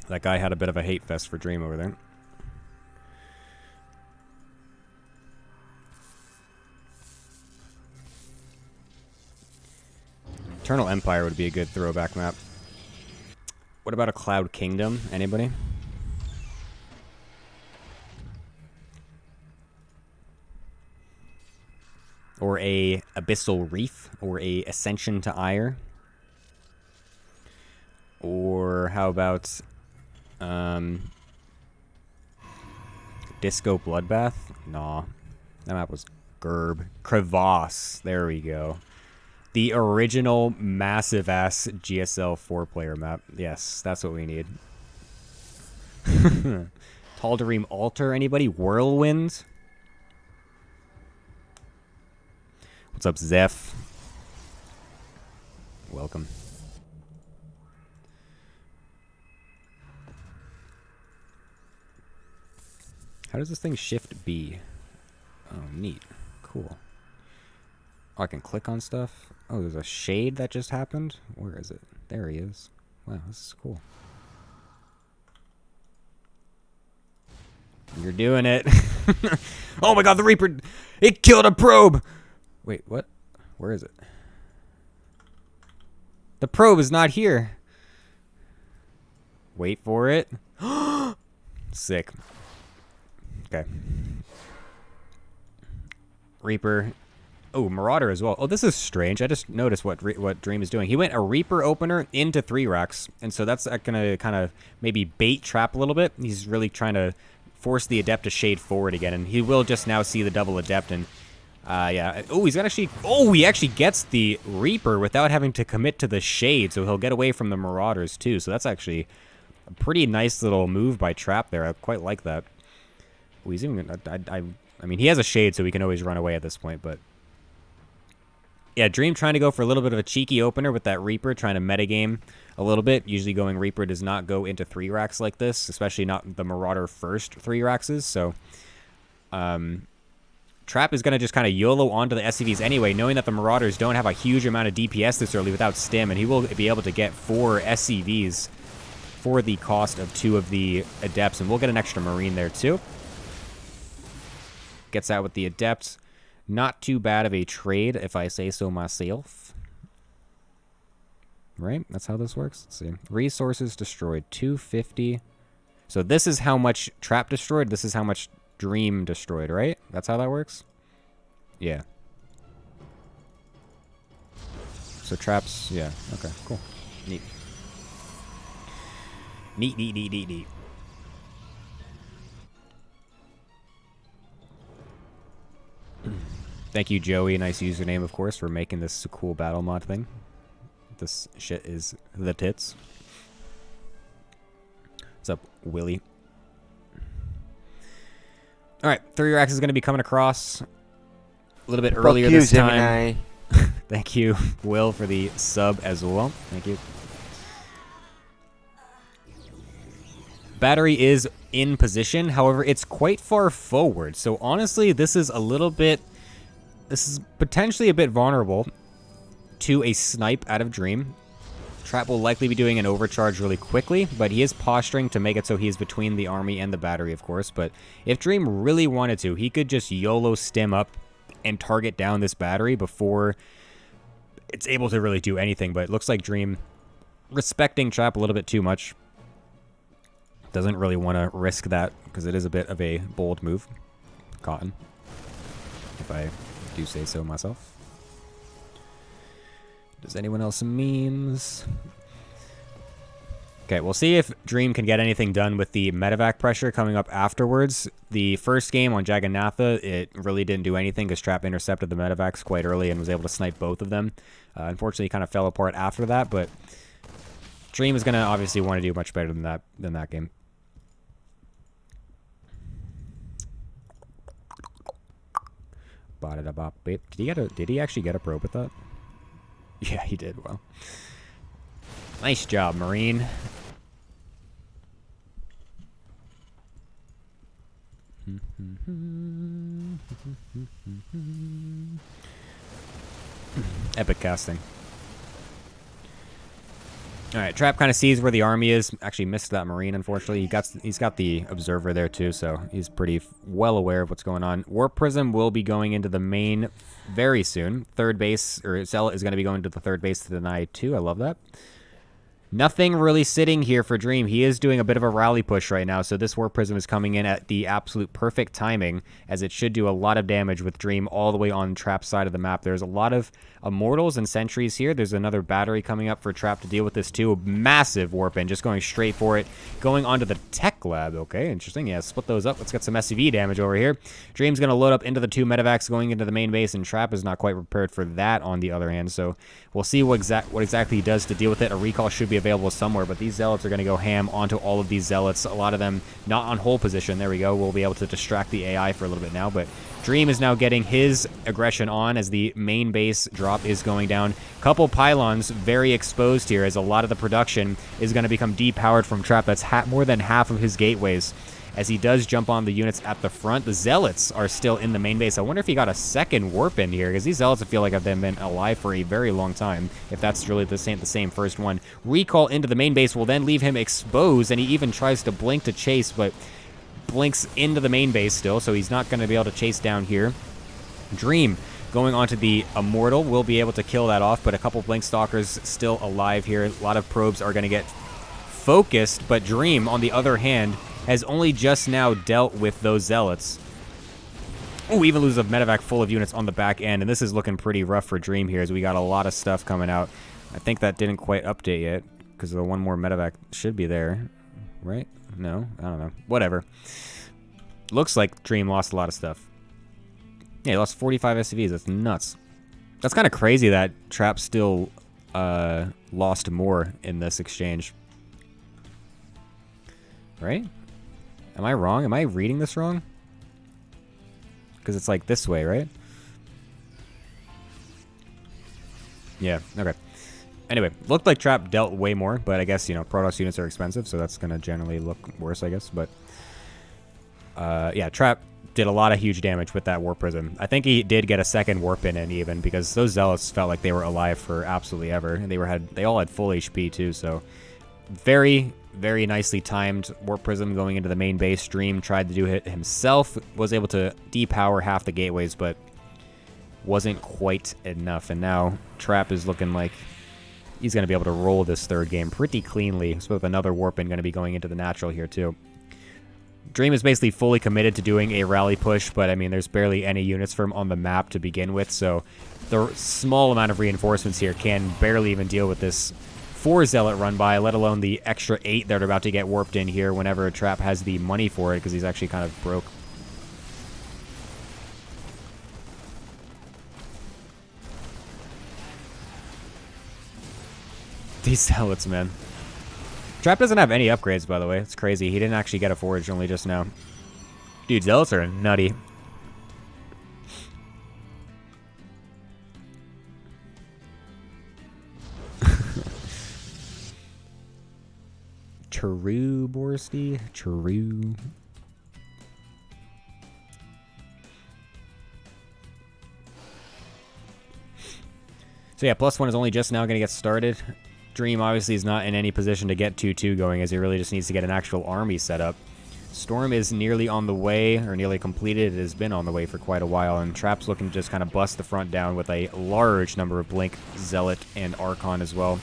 That guy had a bit of a hate fest for Dream over there. Eternal Empire would be a good throwback map. What about a Cloud Kingdom? Anybody? Or a Abyssal Reef? Or a Ascension to Ire? Or how about... Disco Bloodbath? Nah. That map was Gerb. Crevasse. There we go. The original massive-ass GSL 4-player map. Yes, that's what we need. Tal'Darim Altar, anybody? Whirlwind? What's up, Zeph? Welcome. How does this thing shift B? Oh, neat. Cool. Oh, I can click on stuff. Oh, there's a shade that just happened. Where is it? There he is. Wow, this is cool. You're doing it. Oh my god, the Reaper! It killed a probe! Wait, what? Where is it? The probe is not here. Wait for it. Sick. Okay. Reaper. Oh, Marauder as well. Oh, this is strange. I just noticed what Dream is doing. He went a Reaper opener into 3 racks, and so that's going to kind of maybe bait Trap a little bit. He's really trying to force the Adept to shade forward again, and he will just now see the double Adept, and yeah. Oh, he's actually... Oh, he actually gets the Reaper without having to commit to the shade, so he'll get away from the Marauders too. So that's actually a pretty nice little move by Trap there. I quite like that. Oh, he's even... I mean, he has a shade, so he can always run away at this point, but... Yeah, Dream trying to go for a little bit of a cheeky opener with that Reaper, trying to metagame a little bit. Usually going Reaper does not go into 3 racks like this, especially not the Marauder first 3 rackses. So, Trap is going to just kind of YOLO onto the SCVs anyway, knowing that the Marauders don't have a huge amount of DPS this early without stim, and he will be able to get 4 SCVs for the cost of 2 of the Adepts, and we'll get an extra Marine there too. Gets out with the Adepts. Not too bad of a trade, if I say so myself. Right? That's how this works. Let's see. Resources destroyed, 250. So this is how much Trap destroyed. This is how much Dream destroyed, right? That's how that works? Yeah. So Trap's... Yeah. Okay, cool. Neat. Neat, neat, neat, neat, neat. Thank you, Joey. Nice username, of course, for making this a cool battle mod thing. This shit is the tits. What's up, Willie? Alright, 3 racks is going to be coming across a little bit earlier this time. Thank you, Will, for the sub as well. Thank you. Battery is in position. However, it's quite far forward. So honestly, this is a little bit... This is potentially a bit vulnerable to a snipe out of Dream. Trap will likely be doing an overcharge really quickly, but he is posturing to make it so he is between the army and the battery, of course. But if Dream really wanted to, he could just YOLO stim up and target down this battery before it's able to really do anything. But it looks like Dream respecting Trap a little bit too much. Doesn't really want to risk that because it is a bit of a bold move. Cotton. If I... do say so myself. Does anyone else memes? Okay, we'll see if Dream can get anything done with the medevac pressure coming up afterwards. The first game on Jagannatha, it really didn't do anything because Trap intercepted the medevacs quite early and was able to snipe both of them. Unfortunately, kind of fell apart after that, but Dream is going to obviously want to do much better than that game. Did he actually get a probe with that? Yeah, he did. Well, nice job, Marine. Epic casting. Alright, Trap kind of sees where the army is. Actually missed that Marine, unfortunately. He's got the Observer there, too, so he's pretty well aware of what's going on. Warp Prism will be going into the main very soon. Third base, or Zealot is going to be going to the third base to deny, too. I love that. Nothing really sitting here for Dream. He is doing a bit of a rally push right now, so this Warp Prism is coming in at the absolute perfect timing, as it should do a lot of damage with Dream all the way on Trap's side of the map. There's a lot of Immortals and Sentries here. There's another battery coming up for Trap to deal with this too. A massive Warp in, just going straight for it. Going onto the Tech Lab. Okay, interesting. Yeah, split those up. Let's get some SCV damage over here. Dream's going to load up into the 2 medevacs going into the main base, and Trap is not quite prepared for that on the other hand, so we'll see what exactly he does to deal with it. A recall should be available somewhere, but these Zealots are going to go ham onto all of these Zealots. A lot of them not on hold position. There we go. We'll be able to distract the AI for a little bit now, but Dream is now getting his aggression on as the main base drop is going down. Couple pylons very exposed here as a lot of the production is going to become depowered from Trap. That's more than half of his gateways. As he does jump on the units at the front, the Zealots are still in the main base. I wonder if he got a second warp in here, because these Zealots feel like they've been alive for a very long time, if that's really the same first one. Recall into the main base will then leave him exposed, and he even tries to blink to chase, but blinks into the main base still, so he's not going to be able to chase down here. Dream going onto the Immortal will be able to kill that off, but a couple Blink Stalkers still alive here. A lot of probes are going to get focused, but Dream, on the other hand, has only just now dealt with those Zealots. Oh, we even lose a medevac full of units on the back end, and this is looking pretty rough for Dream here as we got a lot of stuff coming out. I think that didn't quite update yet because the one more medevac should be there, right? No, I don't know. Whatever. Looks like Dream lost a lot of stuff. Yeah, he lost 45 SCVs. That's nuts. That's kind of crazy that Trap still lost more in this exchange. Right? Am I wrong? Am I reading this wrong? Because it's like this way, right? Yeah, okay. Anyway, looked like Trap dealt way more, but I guess, you know, Protoss units are expensive, so that's going to generally look worse, I guess. But, yeah, Trap did a lot of huge damage with that Warp Prism. I think he did get a second Warp in even, because those Zealots felt like they were alive for absolutely ever. And they all had full HP, too, so very, very nicely timed Warp Prism going into the main base. Dream tried to do it himself, was able to depower half the gateways, but wasn't quite enough. And now Trap is looking like he's going to be able to roll this third game pretty cleanly. So with another Warp-In going to be going into the natural here too. Dream is basically fully committed to doing a rally push, but I mean, there's barely any units for him on the map to begin with, so the small amount of reinforcements here can barely even deal with this 4 Zealot run by, let alone the extra 8 that are about to get warped in here whenever Trap has the money for it, because he's actually kind of broke. These Zealots, man. Trap doesn't have any upgrades, by the way. It's crazy. He didn't actually get a forge only just now. Dude, Zealots are nutty. True, Borsty. True. So yeah, +1 is only just now going to get started. Dream obviously is not in any position to get 2-2 going, as he really just needs to get an actual army set up. Storm is nearly on the way, or nearly completed. It has been on the way for quite a while, and Trap's looking to just kind of bust the front down with a large number of Blink, Zealot, and Archon as well.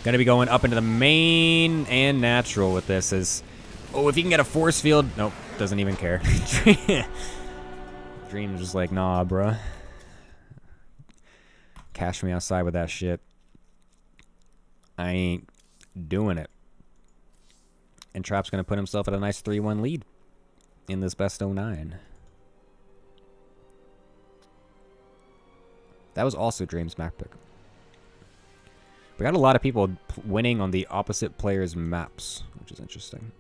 Going to be going up into the main and natural with this. As oh, if you can get a force field. Nope, doesn't even care. Dream's just like, nah, bruh. Cash me outside with that shit. I ain't doing it. And Trap's going to put himself at a nice 3-1 lead in this best 09. That was also Dream's map pick. We got a lot of people winning on the opposite players' maps, which is interesting.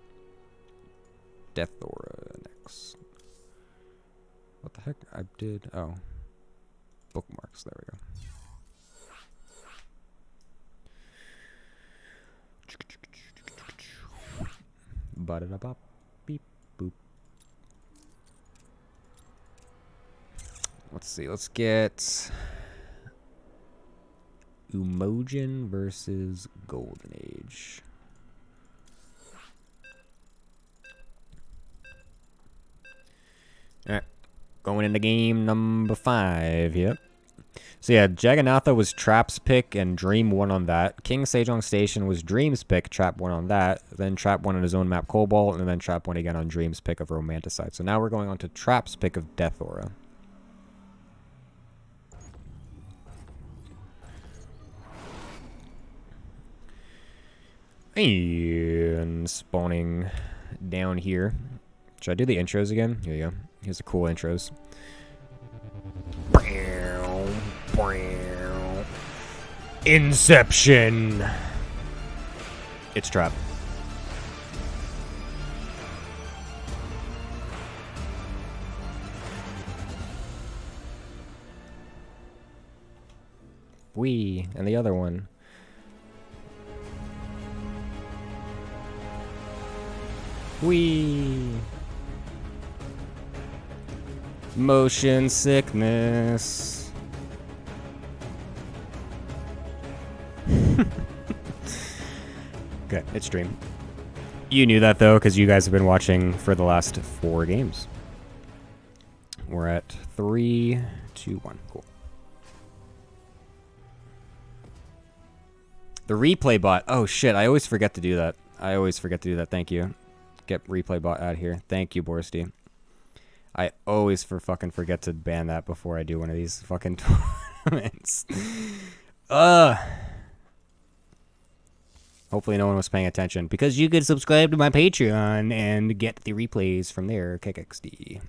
Death Aura next. What the heck? I did... Oh. Bookmarks. There we go. Ba-da-da-bop. Beep. Boop. Let's see. Let's get... Umogen versus Golden Age. Alright. Going into game number 5. Yep. So yeah, Jagannatha was Trap's pick, and Dream won on that. King Sejong Station was Dream's pick. Trap won on that. Then Trap won on his own map, Cobalt, and then Trap won again on Dream's pick of Romanticide. So now we're going on to Trap's pick of Death Aura. And spawning down here. Should I do the intros again? Here you go. Here's the cool intros. Inception. It's trap. We and the other one. We. Motion sickness. Okay, it's stream. You knew that though, because you guys have been watching for the last 4 games. We're at 3, 2, 1. Cool. The replay bot. Oh shit, I always forget to do that. Thank you. Get replay bot out here. Thank you, Borsty. I always fucking forget to ban that before I do one of these fucking tournaments. Hopefully no one was paying attention, because you could subscribe to my Patreon and get the replays from there. KXD.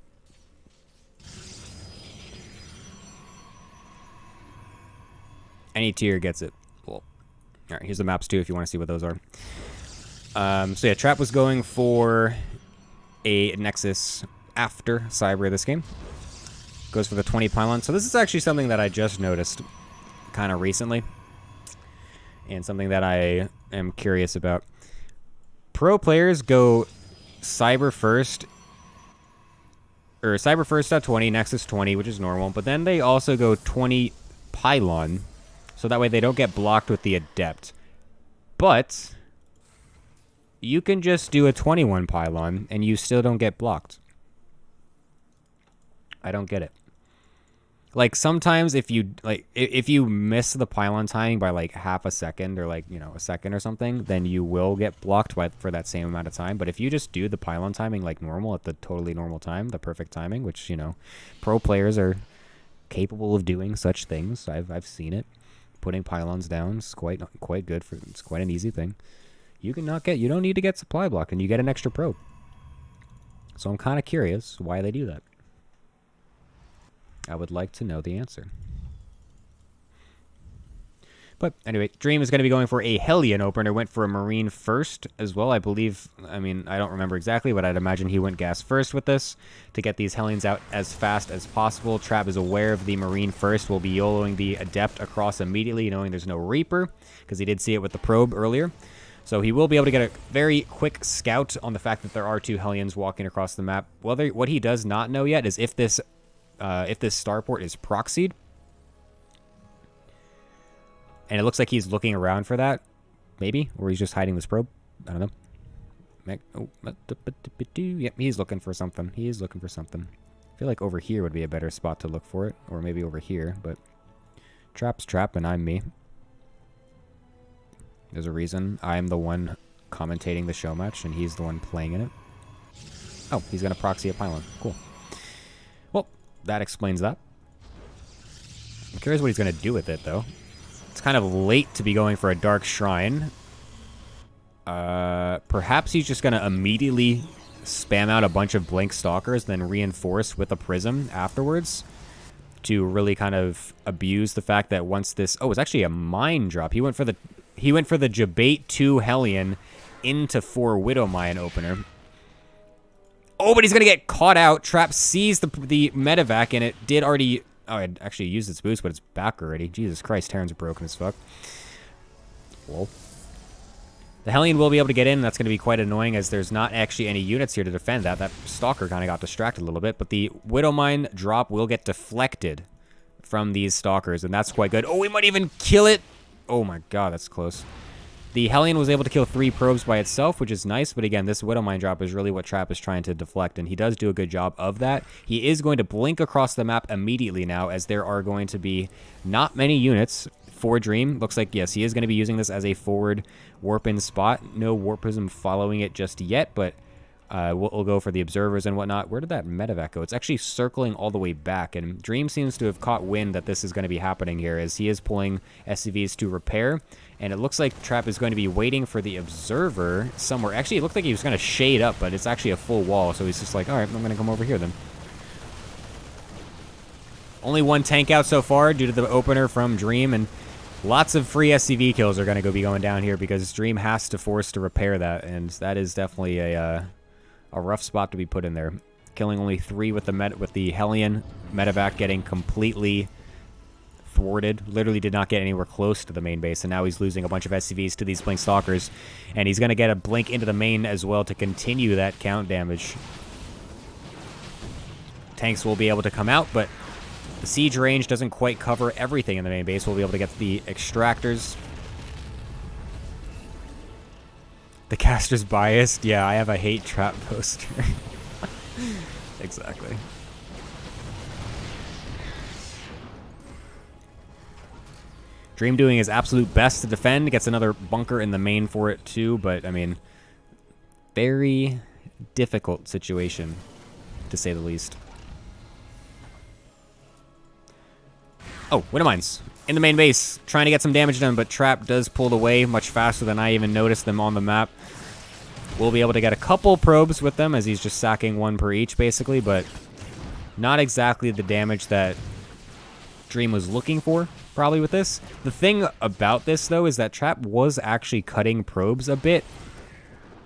Any tier gets it. Cool. All right, here's the maps too if you want to see what those are. So yeah, Trap was going for a Nexus after Cyber this game. Goes for the 20 pylon. So this is actually something that I just noticed kind of recently, and something that I am curious about. Pro players go Cyber first, or Cyber first at 20, Nexus 20, which is normal, but then they also go 20 pylon, so that way they don't get blocked with the Adept. But you can just do a 21 pylon and you still don't get blocked. I don't get it. Like, sometimes if you miss the pylon timing by like half a second, or like, you know, a second or something, then you will get blocked for that same amount of time. But if you just do the pylon timing like normal, at the totally normal time, the perfect timing, which, you know, pro players are capable of doing such things. I've seen it. Putting pylons down is quite good for, it's quite an easy thing. You don't need to get supply block, and you get an extra probe. So I'm kind of curious why they do that. I would like to know the answer. But anyway, Dream is going to be going for a Hellion opener. Went for a Marine first as well, I believe. I mean, I don't remember exactly, but I'd imagine he went gas first with this to get these Hellions out as fast as possible. Trap is aware of the Marine first. Will be YOLOing the Adept across immediately, knowing there's no Reaper, because he did see it with the probe earlier. So he will be able to get a very quick scout on the fact that there are 2 Hellions walking across the map. Well, what he does not know yet is if this starport is proxied. And it looks like he's looking around for that, maybe, or he's just hiding this probe. I don't know. Yep, he's looking for something. He is looking for something. I feel like over here would be a better spot to look for it, or maybe over here, but Trap's Trap and I'm me. There's a reason I'm the one commentating the show match, and he's the one playing in it. Oh, he's going to proxy a pylon. Cool. Well, that explains that. I'm curious what he's going to do with it, though. It's kind of late to be going for a Dark Shrine. Perhaps he's just going to immediately spam out a bunch of Blink Stalkers, then reinforce with a Prism afterwards to really kind of abuse the fact that once this... Oh, it's actually a mine drop. He went for the Jabate 2 Hellion into 4 Widow Mine opener. Oh, but he's going to get caught out. Trap sees the medevac, and it did already... Oh, it actually used its boost, but it's back already. Jesus Christ, Terrans are broken as fuck. Whoa. The Hellion will be able to get in. That's going to be quite annoying, as there's not actually any units here to defend that. That Stalker kind of got distracted a little bit, but the Widow Mine drop will get deflected from these Stalkers, and that's quite good. Oh, we might even kill it. Oh my god, that's close. The Hellion was able to kill 3 probes by itself, which is nice, but again, this Widow Mine drop is really what Trap is trying to deflect, and he does do a good job of that. He is going to blink across the map immediately now, as there are going to be not many units for Dream. Looks like, yes, he is going to be using this as a forward warp-in spot. No Warp Prism following it just yet, but we'll go for the observers and whatnot. Where did that medevac go? It's actually circling all the way back, and Dream seems to have caught wind that this is going to be happening here, as he is pulling SCVs to repair, and it looks like Trap is going to be waiting for the observer somewhere. Actually, it looked like he was going to shade up, but it's actually a full wall, so he's just like, all right, I'm going to come over here then. Only 1 tank out so far due to the opener from Dream, and Lots of free SCV kills are going to be going down here because Dream has to force to repair that, and that is definitely a rough spot to be put in there. Killing only 3 with the Hellion, Medevac getting completely thwarted. Literally did not get anywhere close to the main base, and now he's losing a bunch of SCVs to these Blink Stalkers, and he's going to get a Blink into the main as well to continue that count damage. Tanks will be able to come out, but the siege range doesn't quite cover everything in the main base. We'll be able to get the extractors. The caster's biased. Yeah, I have a hate trap poster. Exactly. Dream doing his absolute best to defend. Gets another bunker in the main for it too, but I mean, very difficult situation, to say the least. Oh, Widowmines in the main base, trying to get some damage done, but Trap does pull away much faster than I even noticed them on the map. We'll be able to get a couple probes with them as he's just sacking 1 per each, basically, but not exactly the damage that Dream was looking for, probably, with this. The thing about this, though, is that Trap was actually cutting probes a bit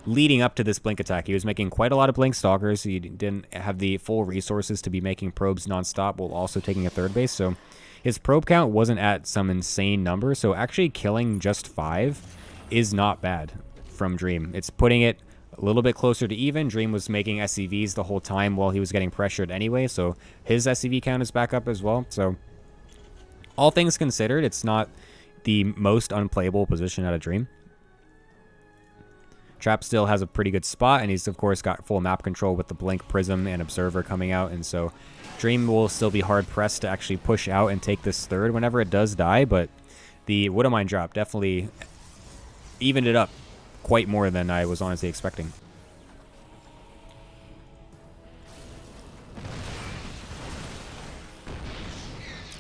leading up to this Blink attack. He was making quite a lot of Blink Stalkers. He didn't have the full resources to be making probes nonstop while also taking a third base, so his probe count wasn't at some insane number, so actually killing just 5 is not bad from Dream. It's putting it a little bit closer to even. Dream was making SCVs the whole time while he was getting pressured anyway, so his SCV count is back up as well. So all things considered, it's not the most unplayable position out of Dream. Trap still has a pretty good spot, and he's, of course, got full map control with the Blink, Prism, and Observer coming out, and so Dream will still be hard-pressed to actually push out and take this third whenever it does die, but the Widowmine drop definitely evened it up quite more than I was honestly expecting.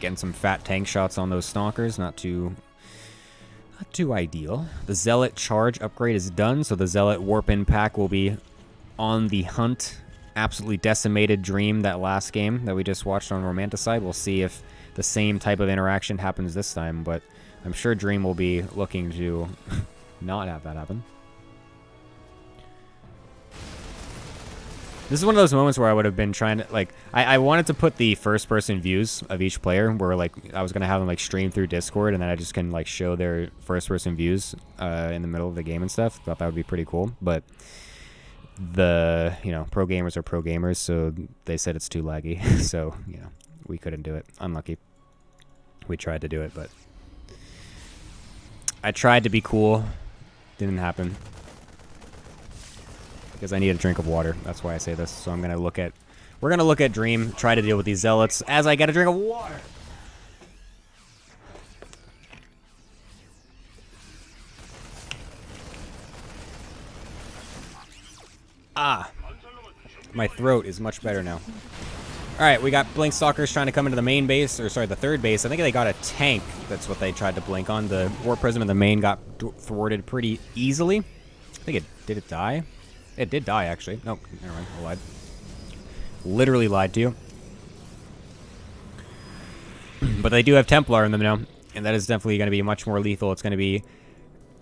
Getting some fat tank shots on those Stalkers, not too ideal. The Zealot charge upgrade is done, so the Zealot Warp-In pack will be on the hunt. Absolutely decimated Dream that last game that we just watched on Romanticide. We'll see if the same type of interaction happens this time, but I'm sure Dream will be looking to not have that happen. This is one of those moments where I would have been trying to, like, I wanted to put the first-person views of each player, where, like, I was going to have them, like, stream through Discord, and then I just can, like, show their first-person views in the middle of the game and stuff. Thought that would be pretty cool, but the, you know, pro gamers are pro gamers, so they said it's too laggy, so, you know, we couldn't do it. Unlucky. We tried to do it, but I tried to be cool. Didn't happen. Because I need a drink of water. That's why I say this. So I'm going to look at... We're going to look at Dream, try to deal with these Zealots as I get a drink of water. Ah. My throat is much better now. Alright, we got Blink Stalkers trying to come into the main base, or sorry, the third base. I think they got a tank. That's what they tried to blink on. The War Prism in the main got thwarted pretty easily. I think it... Did it die? It did die, actually. Nope, never mind. I lied. Literally lied to you. But they do have Templar in them now, and that is definitely going to be much more lethal. It's going to be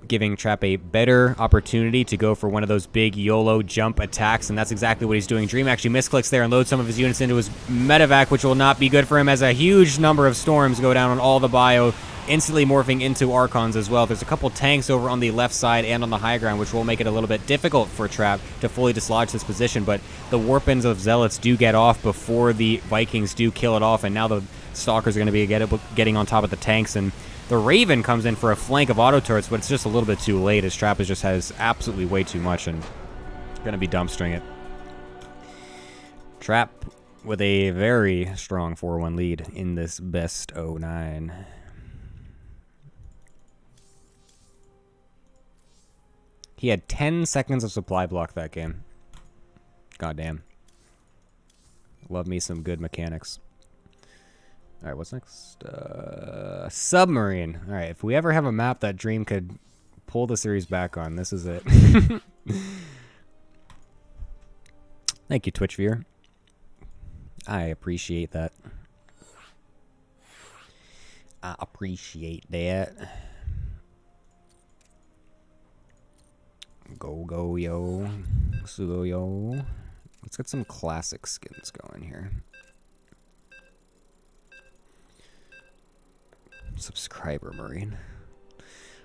giving Trap a better opportunity to go for one of those big YOLO jump attacks, and that's exactly what he's doing. Dream actually misclicks there and loads some of his units into his medevac, which will not be good for him as a huge number of storms go down on all the bio, instantly morphing into Archons as well. There's a couple tanks over on the left side and on the high ground, which will make it a little bit difficult for Trap to fully dislodge this position, but the Warp-Ins of Zealots do get off before the Vikings do kill it off, and now the Stalkers are going to be getting on top of the tanks, and the Raven comes in for a flank of auto turrets, but it's just a little bit too late as Trap just has absolutely way too much and going to be dumpstering it. Trap with a very strong 4-1 lead in this best 09. He had 10 seconds of supply block that game. Goddamn. Love me some good mechanics. All right, what's next? Submarine. All right, if we ever have a map that Dream could pull the series back on, this is it. Thank you, Twitch viewer. I appreciate that. I appreciate that. Go, yo. Sugo, yo. Let's get some classic skins going here. Subscriber Marine.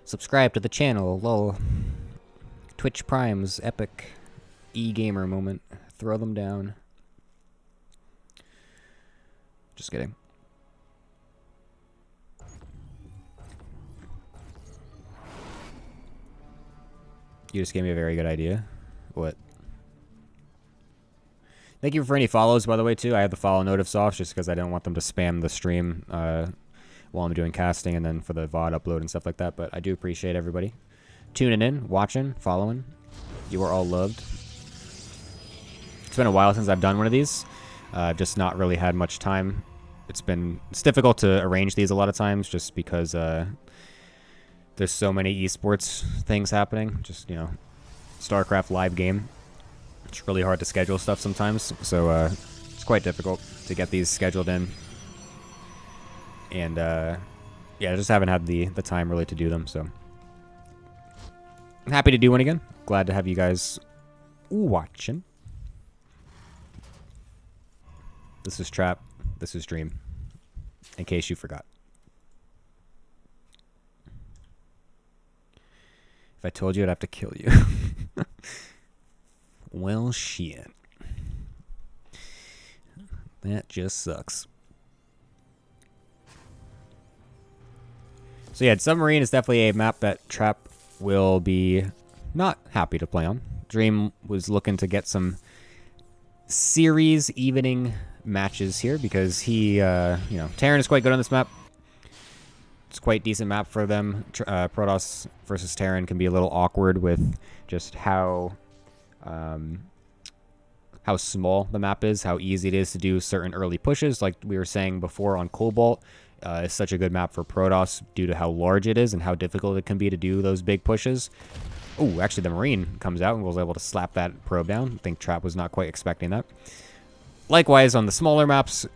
Subscribe to the channel, lol. Twitch Primes, epic. E-gamer moment. Throw them down. Just kidding. You just gave me a very good idea. What? Thank you for any follows, by the way, too. I have the follow notifs off just because I don't want them to spam the stream while I'm doing casting and then for the VOD upload and stuff like that. But I do appreciate everybody tuning in, watching, following. You are all loved. It's been a while since I've done one of these. I've just not really had much time. It's difficult to arrange these a lot of times just because there's so many esports things happening. Just, you know, StarCraft live game. It's really hard to schedule stuff sometimes, so it's quite difficult to get these scheduled in. And yeah, I just haven't had the time really to do them, so I'm happy to do one again. Glad to have you guys watching. This is Trap. This is Dream. In case you forgot. If I told you, I'd have to kill you. Well, shit. That just sucks. So yeah, Submarine is definitely a map that Trap will be not happy to play on. Dream was looking to get some series evening matches here because he, you know, Terran is quite good on this map. It's quite decent map for them. Protoss versus Terran can be a little awkward with just how small the map is, how easy it is to do certain early pushes. Like we were saying before on Cobalt, it's such a good map for Protoss due to how large it is and how difficult it can be to do those big pushes. Oh, actually the Marine comes out and was able to slap that probe down. I think Trap was not quite expecting that. Likewise, on the smaller maps,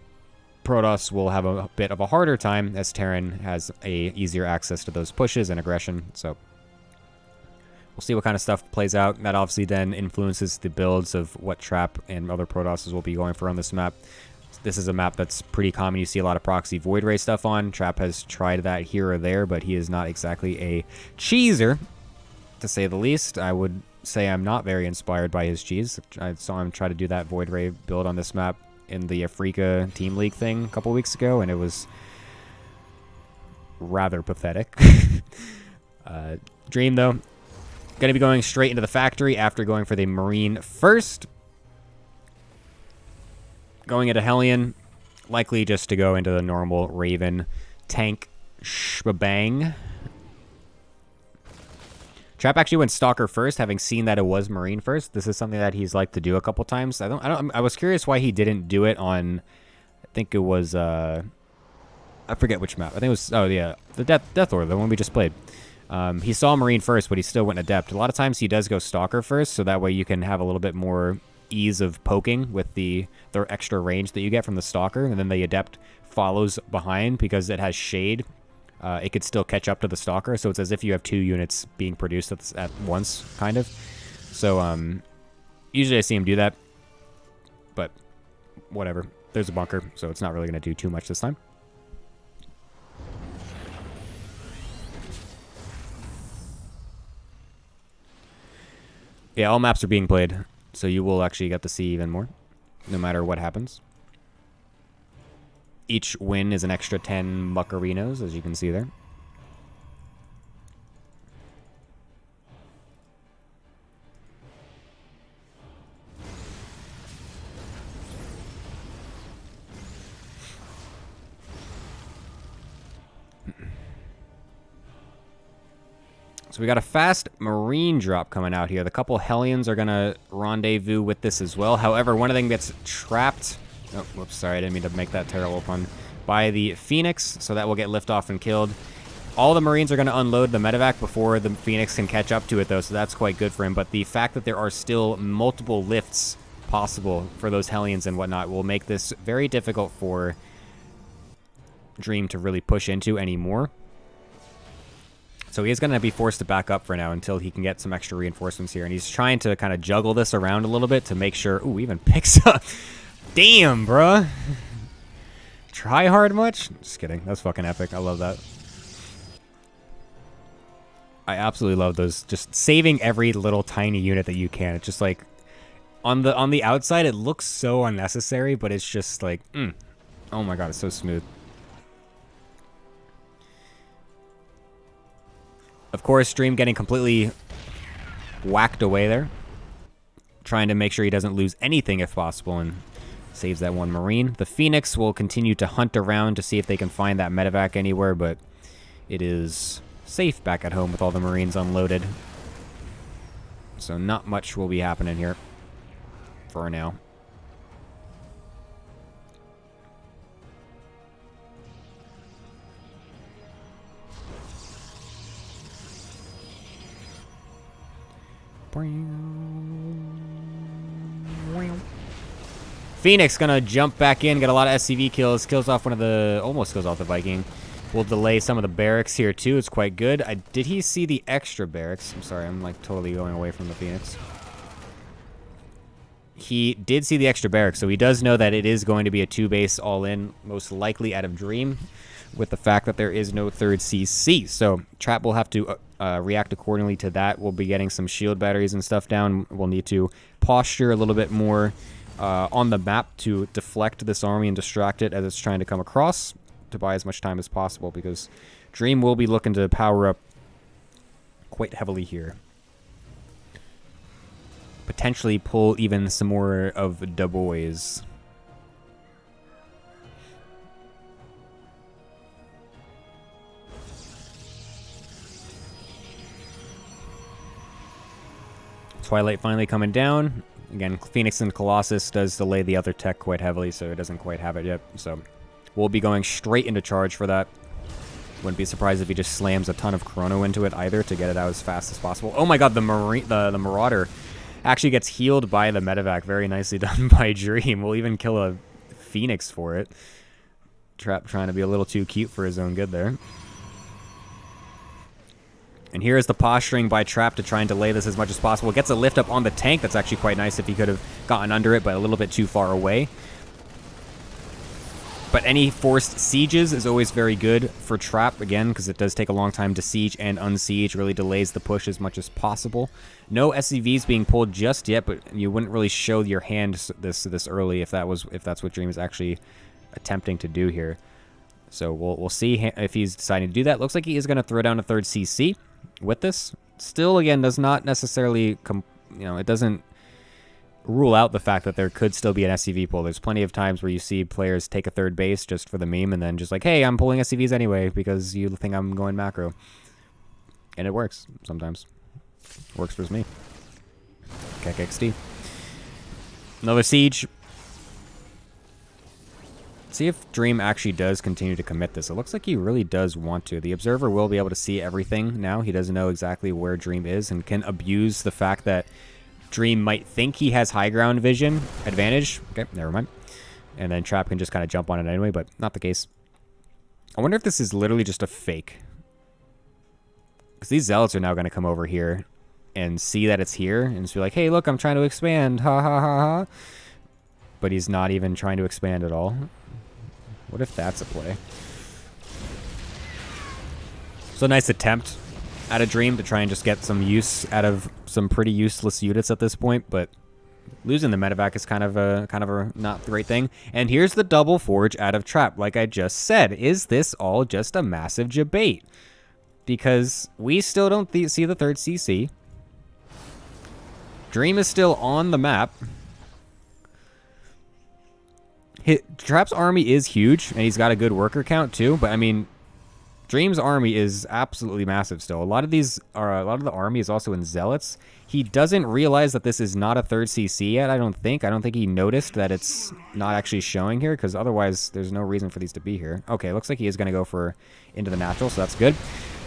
Protoss will have a bit of a harder time as Terran has a easier access to those pushes and aggression. So we'll see what kind of stuff plays out. That obviously then influences the builds of what Trap and other Protosses will be going for on this map. This is a map that's pretty common. You see a lot of proxy Void Ray stuff on. Trap has tried that here or there, but he is not exactly a cheeser, to say the least. I would say I'm not very inspired by his cheese. I saw him try to do that Void Ray build on this map in the Africa Team League thing a couple weeks ago, and it was rather pathetic. Dream, though, going to be going straight into the factory after going for the Marine first. Going into Hellion, likely just to go into the normal Raven tank shbang. Trap actually went Stalker first, having seen that it was Marine first. This is something that he's liked to do a couple times. I was curious why he didn't do it on, I think it was, I forget which map. I think it was, oh yeah, the Death Order, the one we just played. He saw Marine first, but he still went Adept. A lot of times he does go Stalker first, so that way you can have a little bit more ease of poking with the extra range that you get from the Stalker, and then the Adept follows behind because it has shade. It could still catch up to the Stalker, so it's as if you have two units being produced at once, kind of. So usually I see him do that, but whatever. There's a bunker, so it's not really going to do too much this time. Yeah, all maps are being played, so you will actually get to see even more, no matter what happens. Each win is an extra 10 Muckarinos, as you can see there. So we got a fast Marine drop coming out here. The couple Hellions are going to rendezvous with this as well. However, one of them gets trapped. Oh, whoops, sorry, I didn't mean to make that terrible pun. By the Phoenix, so that will get liftoff and killed. All the Marines are going to unload the medevac before the Phoenix can catch up to it, though, so that's quite good for him. But the fact that there are still multiple lifts possible for those Hellions and whatnot will make this very difficult for Dream to really push into anymore. So he is going to be forced to back up for now until he can get some extra reinforcements here. And he's trying to kind of juggle this around a little bit to make sure... Ooh, even picks up. Damn, bruh. Try hard much? Just kidding. That's fucking epic. I love that. I absolutely love those. Just saving every little tiny unit that you can. It's just like... On the outside, it looks so unnecessary, but it's just like... Oh my god, it's so smooth. Of course, Dream getting completely whacked away there. Trying to make sure he doesn't lose anything if possible and saves that one Marine. The Phoenix will continue to hunt around to see if they can find that medevac anywhere, but it is safe back at home with all the Marines unloaded. So not much will be happening here for now. Phoenix gonna jump back in, get a lot of SCV kills, kills off one of the... Almost kills off the Viking. We'll delay some of the barracks here too, it's quite good. Did he see the extra barracks? I'm sorry, I'm like totally going away from the Phoenix. He did see the extra barracks, so he does know that it is going to be a 2-base all-in, most likely out of Dream, with the fact that there is no third CC. So Trap will have to react accordingly to that. We'll be getting some shield batteries and stuff down. We'll need to posture a little bit more on the map to deflect this army and distract it as it's trying to come across to buy as much time as possible, because Dream will be looking to power up quite heavily here. Potentially pull even some more of the boys. Twilight finally coming down. Again, Phoenix and Colossus does delay the other tech quite heavily, so it doesn't quite have it yet. So we'll be going straight into charge for that. Wouldn't be surprised if he just slams a ton of Chrono into it either to get it out as fast as possible. Oh my god, the Marauder actually gets healed by the medevac. Very nicely done by Dream. We'll even kill a Phoenix for it. Trap trying to be a little too cute for his own good there. And here is the posturing by Trap to try and delay this as much as possible. Gets a lift up on the tank. That's actually quite nice if he could have gotten under it, but a little bit too far away. But any forced sieges is always very good for Trap, again, because it does take a long time to siege and unsiege. Really delays the push as much as possible. No SCVs being pulled just yet, but you wouldn't really show your hand this early if that's what Dream is actually attempting to do here. So we'll see if he's deciding to do that. Looks like he is going to throw down a third CC with this. Still, again, does not necessarily, it doesn't rule out the fact that there could still be an SCV pull. There's plenty of times where you see players take a third base just for the meme and then just like, hey, I'm pulling SCVs anyway because you think I'm going macro. And it works sometimes. Works for me. KXD. Another siege. See if Dream actually does continue to commit this. It looks like he really does want to. The Observer will be able to see everything now. He doesn't know exactly where Dream is and can abuse the fact that Dream might think he has high ground vision advantage. Okay, never mind. And then Trap can just kind of jump on it anyway, but not the case. I wonder if this is literally just a fake. Because these Zealots are now going to come over here and see that it's here and just be like, hey, look, I'm trying to expand. Ha ha ha ha. But he's not even trying to expand at all. What if that's a play? So nice attempt at a Dream to try and just get some use out of some pretty useless units at this point, but losing the medevac is kind of a not the right thing. And here's the double forge out of Trap. Like I just said, is this all just a massive debate? Because we still don't see the third CC. Dream is still on the map. Trap's army is huge, and he's got a good worker count too. But I mean, Dream's army is absolutely massive still. A lot of the army is also in Zealots. He doesn't realize that this is not a third CC yet. I don't think he noticed that it's not actually showing here, because otherwise there's no reason for these to be here. Okay, looks like he is going to go for into the natural, so that's good.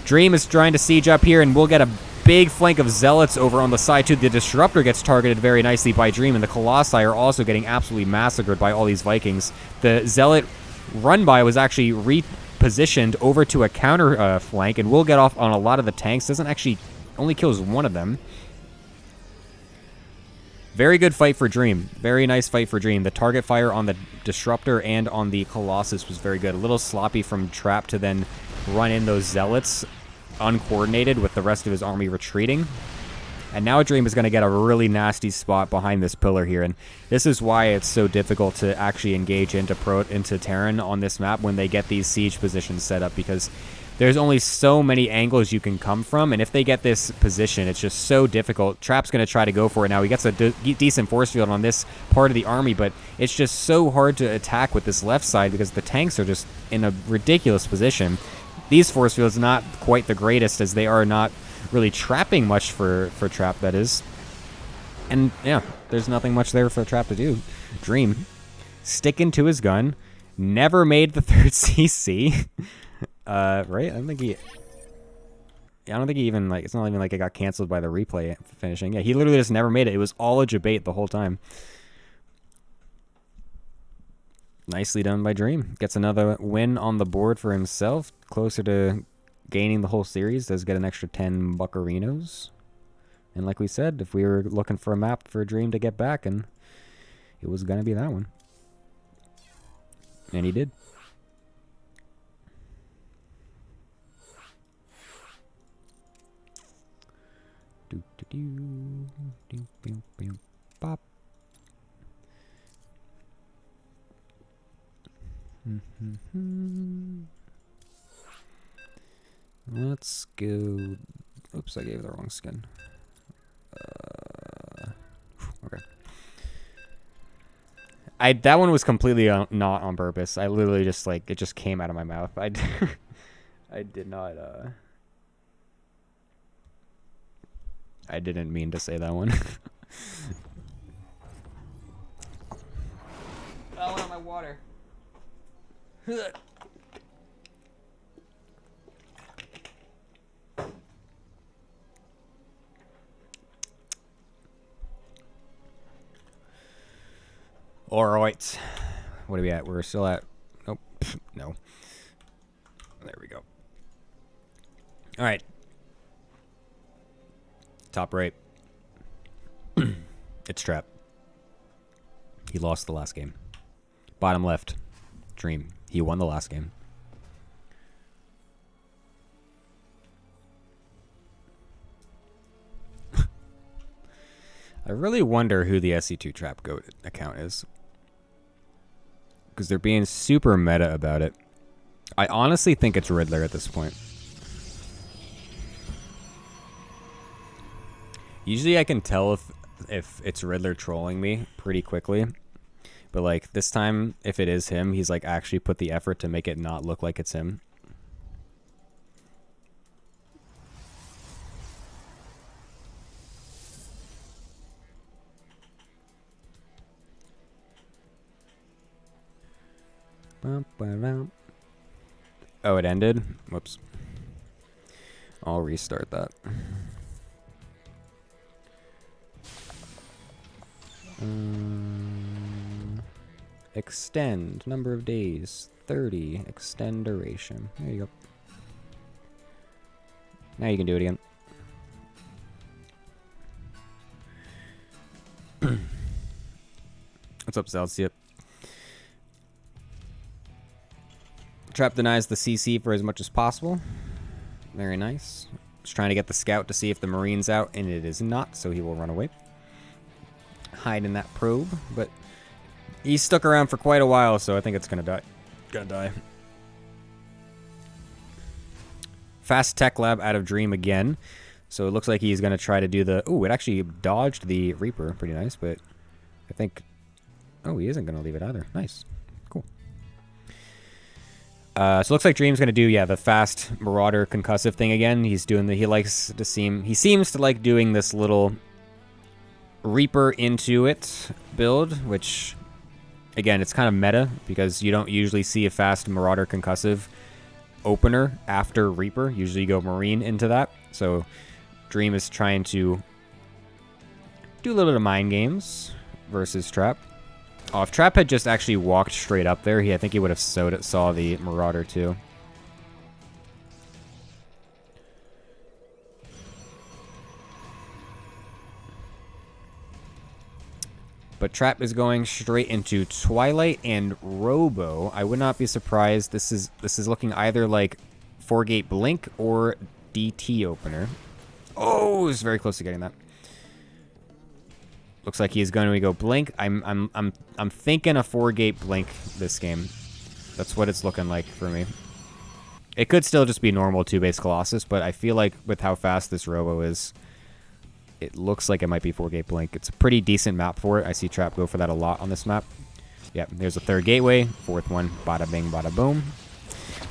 Dream is trying to siege up here, and we'll get a big flank of Zealots over on the side too. The Disruptor gets targeted very nicely by Dream, and the Colossi are also getting absolutely massacred by all these Vikings. The Zealot run by was actually repositioned over to a counter flank, and will get off on a lot of the tanks. Doesn't actually, only kills one of them. Very good fight for Dream. Very nice fight for Dream. The target fire on the Disruptor and on the Colossus was very good. A little sloppy from Trap to then run in those Zealots uncoordinated with the rest of his army retreating. And now Dream is going to get a really nasty spot behind this pillar here. And this is why it's so difficult to actually engage into Terran on this map when they get these siege positions set up, because there's only so many angles you can come from, and if they get this position, it's just so difficult. Trap's going to try to go for it now. He gets a decent force field on this part of the army, but it's just so hard to attack with this left side because the tanks are just in a ridiculous position. These force fields not quite the greatest, as they are not really trapping much for Trap, that is. And yeah, there's nothing much there for Trap to do. Dream, sticking to his gun, never made the 3rd CC. Right? I don't think he even, like, it's not even like it got canceled by the replay finishing. Yeah, he literally just never made it. It was all a debate the whole time. Nicely done by Dream. Gets another win on the board for himself. Closer to gaining the whole series. Does get an extra 10 Buccarinos. And like we said, if we were looking for a map for Dream to get back, and it was going to be that one. And he did. Pop. Let's go. Oops, I gave the wrong skin. Okay. That one was completely not on purpose. I literally just, like, it just came out of my mouth. I did not I didn't mean to say that one. I want my water. All right. What are we at? We're still at... Nope. No. There we go. All right. Top right. It's Trap. He lost the last game. Bottom left. Dream. He won the last game. I really wonder who the SC2 Trap Goat account is, because they're being super meta about it. I honestly think it's Riddler at this point. Usually I can tell if it's Riddler trolling me pretty quickly. But, like, this time, if it is him, he's, like, actually put the effort to make it not look like it's him. Oh, it ended? Whoops. I'll restart that. Extend number of days 30. Extend duration. There you go. Now you can do it again. What's up, Celsius? Trap denies the CC for as much as possible. Very nice. Just trying to get the scout to see if the Marine's out, and it is not, so he will run away. Hide in that probe, but he's stuck around for quite a while, so I think it's gonna die. Fast Tech Lab out of Dream again. So it looks like he's gonna try to do the... Ooh, it actually dodged the Reaper. Pretty nice, but I think... Oh, he isn't gonna leave it either. Nice. Cool. So it looks like Dream's gonna do, yeah, the fast Marauder concussive thing again. He's doing the... He seems to like doing this little Reaper into it build, which... Again, it's kind of meta, because you don't usually see a fast Marauder concussive opener after Reaper. Usually you go Marine into that. So Dream is trying to do a little bit of mind games versus Trap. Oh, if Trap had just actually walked straight up there, I think he would have saw the Marauder too. But Trap is going straight into Twilight and Robo. I would not be surprised. This is looking either like 4-gate Blink or DT opener. Oh, it's very close to getting that. Looks like he's going to go Blink. I'm thinking a 4-gate Blink this game. That's what it's looking like for me. It could still just be normal 2-base Colossus, but I feel like with how fast this Robo is, it looks like it might be 4-gate Blink. It's a pretty decent map for it. I see Trap go for that a lot on this map. Yep, there's a 3rd gateway. 4th one, bada bing, bada boom.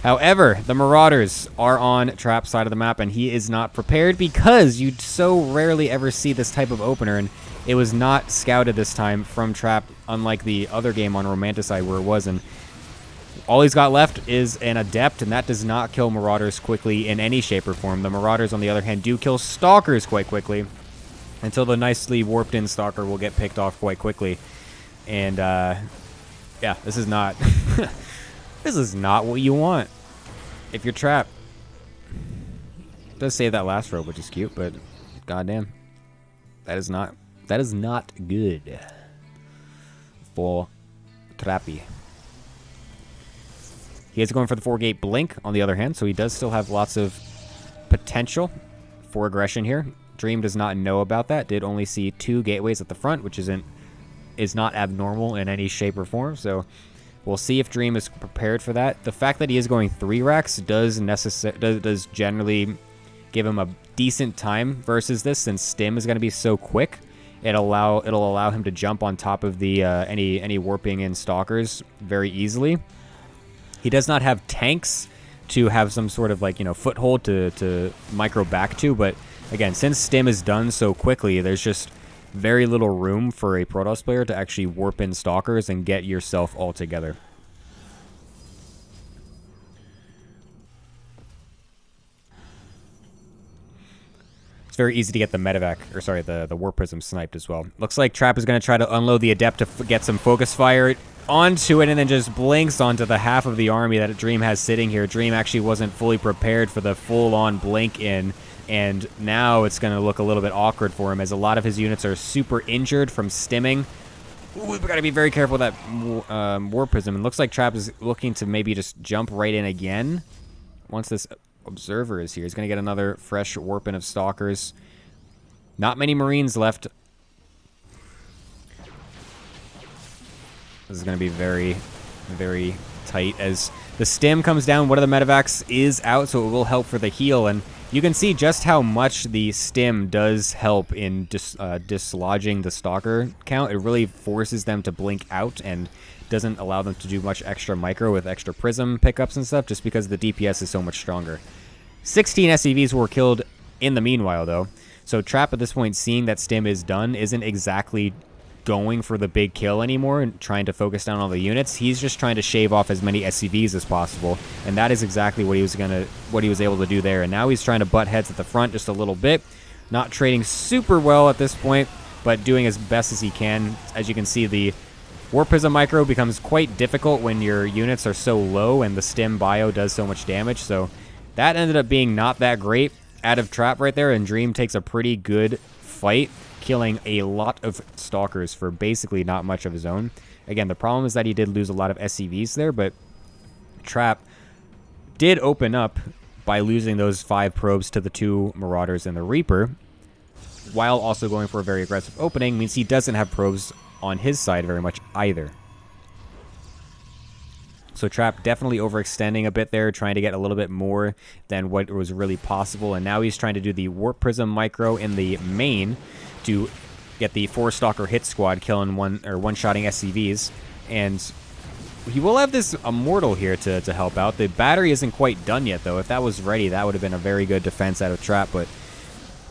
However, the Marauders are on Trap's side of the map, and he is not prepared because you so rarely ever see this type of opener, and it was not scouted this time from Trap, unlike the other game on Romanticide where it was, and all he's got left is an Adept, and that does not kill Marauders quickly in any shape or form. The Marauders, on the other hand, do kill Stalkers quite quickly, until the nicely warped-in Stalker will get picked off quite quickly. And, yeah, this is not... this is not what you want if you're Trap. It does save that last rope, which is cute, but goddamn. That is not good for Trappy. He is going for the 4-gate Blink, on the other hand, so he does still have lots of potential for aggression here. Dream does not know about that. Did only see 2 gateways at the front, which is not abnormal in any shape or form. So we'll see if Dream is prepared for that. The fact that he is going 3 racks does generally give him a decent time versus this, since Stim is going to be so quick. It'll allow him to jump on top of the any warping in Stalkers very easily. He does not have tanks to have some sort of foothold to micro back to, but again, since Stim is done so quickly, there's just very little room for a Protoss player to actually warp in Stalkers and get yourself all together. It's very easy to get the medevac, or sorry, the Warp Prism sniped as well. Looks like Trap is going to try to unload the Adept to get some focus fire onto it, and then just blinks onto the half of the army that Dream has sitting here. Dream actually wasn't fully prepared for the full-on blink in, and now it's going to look a little bit awkward for him, as a lot of his units are super injured from stimming. Ooh, we've got to be very careful with that Warp Prism. It looks like Trap is looking to maybe just jump right in again once this Observer is here. He's going to get another fresh warp in of Stalkers. Not many Marines left. This is going to be very, very tight as the Stim comes down. One of the medevacs is out, so it will help for the heal. And you can see just how much the Stim does help in dislodging the Stalker count. It really forces them to blink out and doesn't allow them to do much extra micro with extra Prism pickups and stuff, just because the DPS is so much stronger. 16 SCVs were killed in the meanwhile, though. So Trap at this point, seeing that Stim is done, isn't exactly going for the big kill anymore and trying to focus down on the units. He's just trying to shave off as many SCVs as possible, and that is exactly what he was able to do there. And now he's trying to butt heads at the front just a little bit, not trading super well at this point, but doing as best as he can. As you can see, the Warp Prism micro becomes quite difficult when your units are so low and the Stim bio does so much damage, so that ended up being not that great out of Trap right there, and Dream takes a pretty good fight, killing a lot of Stalkers for basically not much of his own. Again, the problem is that he did lose a lot of SCVs there, but Trap did open up by losing those 5 probes to the 2 Marauders and the Reaper, while also going for a very aggressive opening. Means he doesn't have probes on his side very much either. So Trap definitely overextending a bit there, trying to get a little bit more than what was really possible. And now he's trying to do the Warp Prism micro in the main to get the 4-Stalker hit squad, killing one-shotting SCVs. And he will have this Immortal here to help out. The battery isn't quite done yet, though. If that was ready, that would have been a very good defense out of Trap, but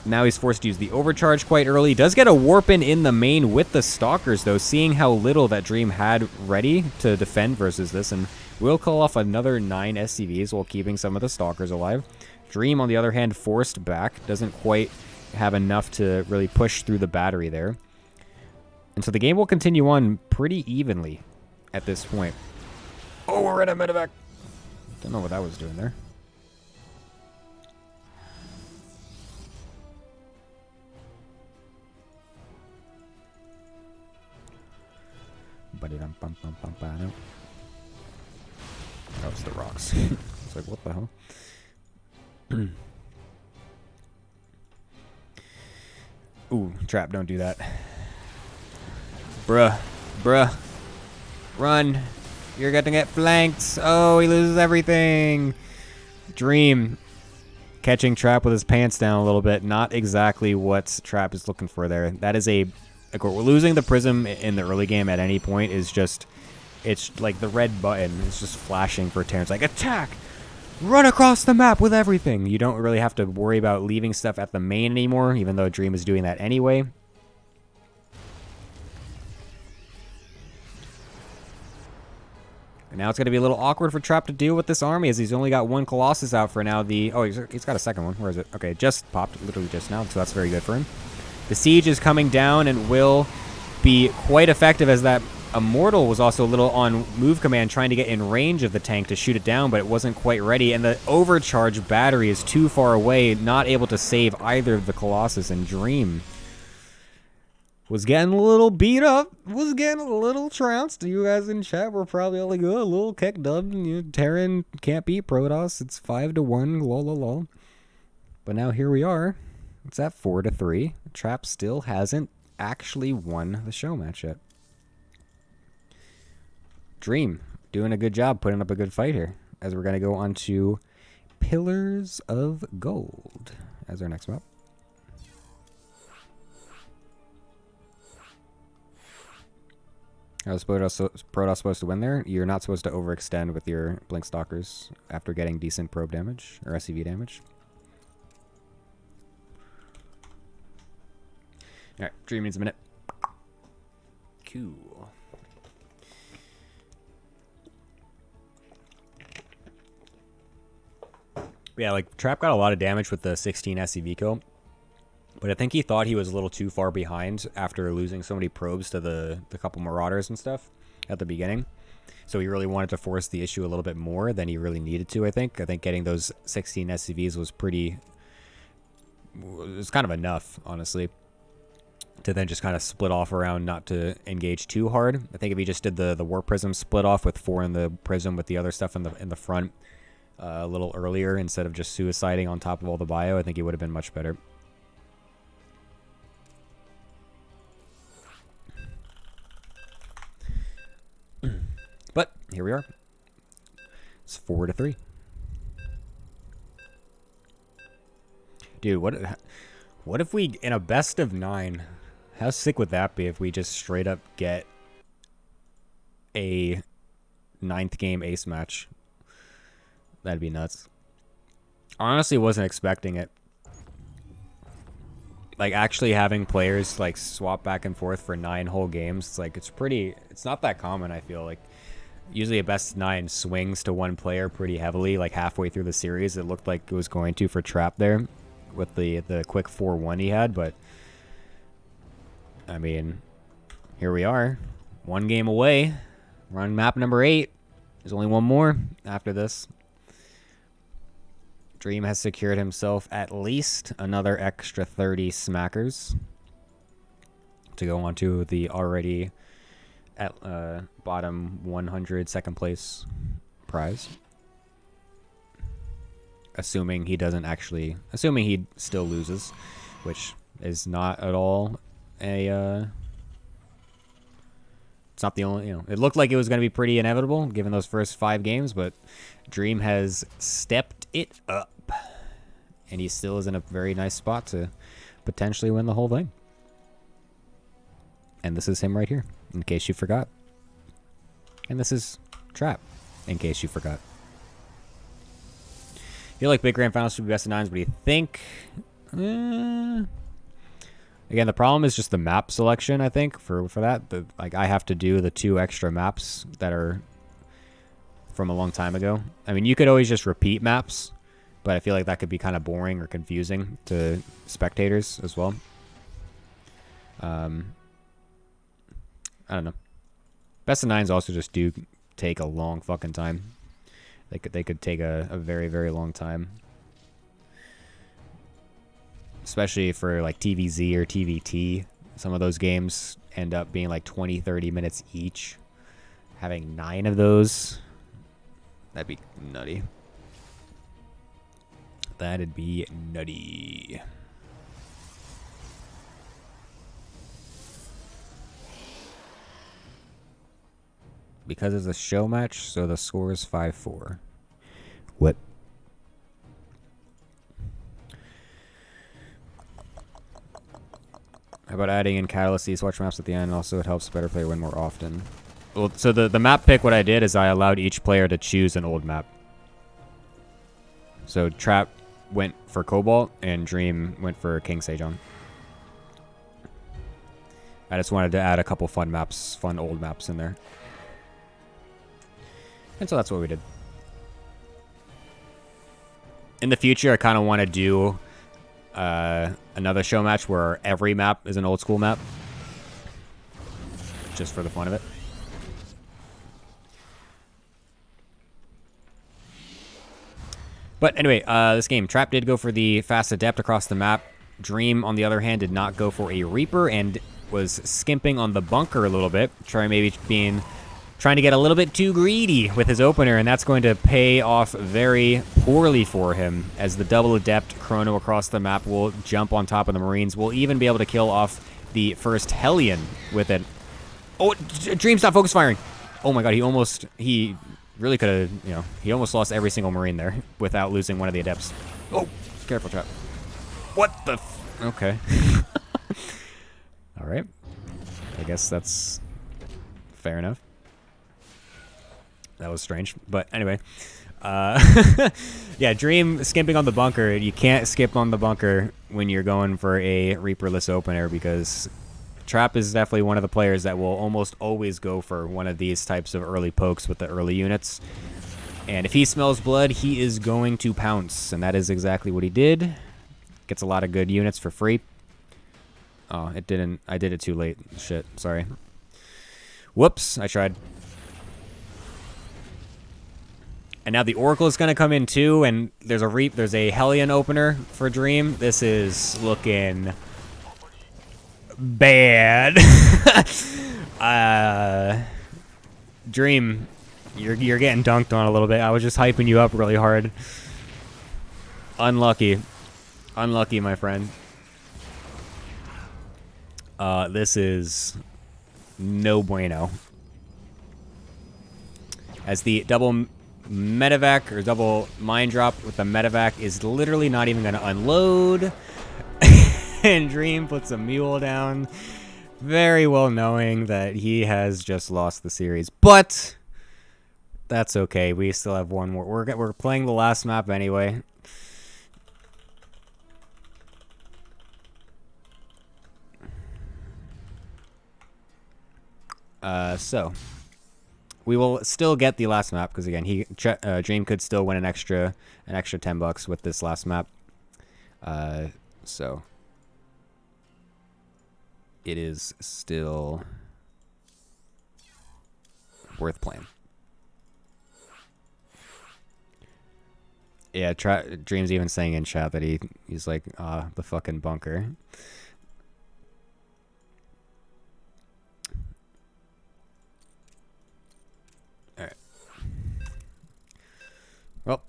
now he's forced to use the overcharge quite early. He does get a warp in the main with the Stalkers, though, seeing how little that Dream had ready to defend versus this, and will call off another 9 SCVs while keeping some of the Stalkers alive. Dream, on the other hand, forced back. Doesn't quite have enough to really push through the battery there. And so the game will continue on pretty evenly at this point. Oh, we're in a medevac. Don't know what that was doing there. That was the rocks. It's like, what the hell? Ooh, trap, don't do that. Bruh. Run. You're going to get flanked. Oh, he loses everything. Dream. Catching Trap with his pants down a little bit. Not exactly what Trap is looking for there. That is a... Like, we're losing the Prism in the early game at any point is just... It's like the red button is just flashing for Terrence. Like, attack! Run across the map with everything! You don't really have to worry about leaving stuff at the main anymore, even though Dream is doing that anyway. And now it's going to be a little awkward for Trap to deal with this army, as he's only got one Colossus out for now. Oh, he's got a second one. Where is it? Okay, it just popped, literally just now, so that's very good for him. The siege is coming down and will be quite effective, as that Immortal was also a little on move command trying to get in range of the tank to shoot it down, but it wasn't quite ready, and the overcharge battery is too far away, not able to save either of the Colossus. And Dream was getting a little beat up, was getting a little trounced. You guys in chat were probably all like, oh, a little kick dubbed. You know, Terran can't beat Protoss. It's 5-1, lol. But now here we are. It's at 4-3. Trap still hasn't actually won the show match yet. Dream doing a good job, putting up a good fight here, as we're going to go on to Pillars of Gold as our next map. How is Protoss supposed to win there? You're not supposed to overextend with your Blink Stalkers after getting decent probe damage or SCV damage. Alright, Dream needs a minute. Cool. Yeah, like, Trap got a lot of damage with the 16 SCV kill. But I think he thought he was a little too far behind after losing so many probes to the couple Marauders and stuff at the beginning. So he really wanted to force the issue a little bit more than he really needed to, I think. I think getting those 16 SCVs was pretty... It was kind of enough, honestly, to then just kind of split off around, not to engage too hard. I think if he just did the Warp Prism split off with 4 in the Prism with the other stuff in the front a little earlier, instead of just suiciding on top of all the bio, I think he would have been much better. But here we are. It's 4-3. Dude, what if we, in a best of 9, how sick would that be if we just straight up get a 9th game ace match? That'd be nuts. Honestly, wasn't expecting it. Like, actually having players, like, swap back and forth for 9 whole games, it's like, it's not that common, I feel like. Usually a best of 9 swings to one player pretty heavily, like, halfway through the series. It looked like it was going to for Trap there with the quick 4-1 he had, but I mean, here we are. 1 game away. We're on map number 8. There's only one more after this. Dream has secured himself at least another extra 30 smackers to go on to the already at bottom 100 second place prize. Assuming he still loses, which is not at all a... It's not the only, it looked like it was going to be pretty inevitable given those first 5 games, but Dream has stepped it up. And he still is in a very nice spot to potentially win the whole thing. And this is him right here, in case you forgot. And this is Trap, in case you forgot. I feel like big grand finals should be best of 9s, but you think... Again, the problem is just the map selection, I think, for that. Like, I have to do the 2 extra maps that are from a long time ago. I mean, you could always just repeat maps, but I feel like that could be kind of boring or confusing to spectators as well. I don't know. Best of 9s also just do take a long fucking time. They could take a very, very long time. Especially for like TVZ or TVT. Some of those games end up being like 20, 30 minutes each. Having 9 of those, that'd be nutty. That'd be nutty. Because it's a show match, so the score is 5-4. What? How about adding in Catalyst these watch maps at the end? Also, it helps the better player win more often. Well, so the map pick, what I did is I allowed each player to choose an old map. So Trap went for Cobalt, and Dream went for King Sejong. I just wanted to add a couple fun maps, fun old maps in there. And so that's what we did. In the future, I kind of want to do another show match where every map is an old school map. Just for the fun of it. But anyway, this game, Trap did go for the Fast Adept across the map. Dream, on the other hand, did not go for a Reaper and was skimping on the bunker a little bit. Trying to get a little bit too greedy with his opener, and that's going to pay off very poorly for him, as the double Adept Chrono across the map will jump on top of the Marines. Will even be able to kill off the first Hellion with it. Oh, Dream's not focus firing. Oh my god, he really could have, he almost lost every single Marine there without losing one of the Adepts. Oh, careful, Trap. What the okay. All right. I guess that's fair enough. That was strange. But anyway. Yeah, Dream skimping on the bunker. You can't skip on the bunker when you're going for a Reaperless opener, because Trap is definitely one of the players that will almost always go for one of these types of early pokes with the early units. And if he smells blood, he is going to pounce. And that is exactly what he did. Gets a lot of good units for free. Oh, it didn't. I did it too late. Shit, sorry. Whoops, I tried. And now the Oracle is going to come in too, and there's a Hellion opener for Dream. This is looking bad. Dream, you're getting dunked on a little bit. I was just hyping you up really hard. Unlucky. Unlucky, my friend. This is no bueno. As the double medevac or double mine drop with the medevac is literally not even going to unload. And Dream puts a mule down, very well knowing that he has just lost the series. But that's okay. We still have one more. We're playing the last map anyway. So we will still get the last map, because again, Dream could still win an extra $10 with this last map. So it is still worth playing. Yeah, Dream's even saying in chat that he's like, the fucking bunker. Alright. Well.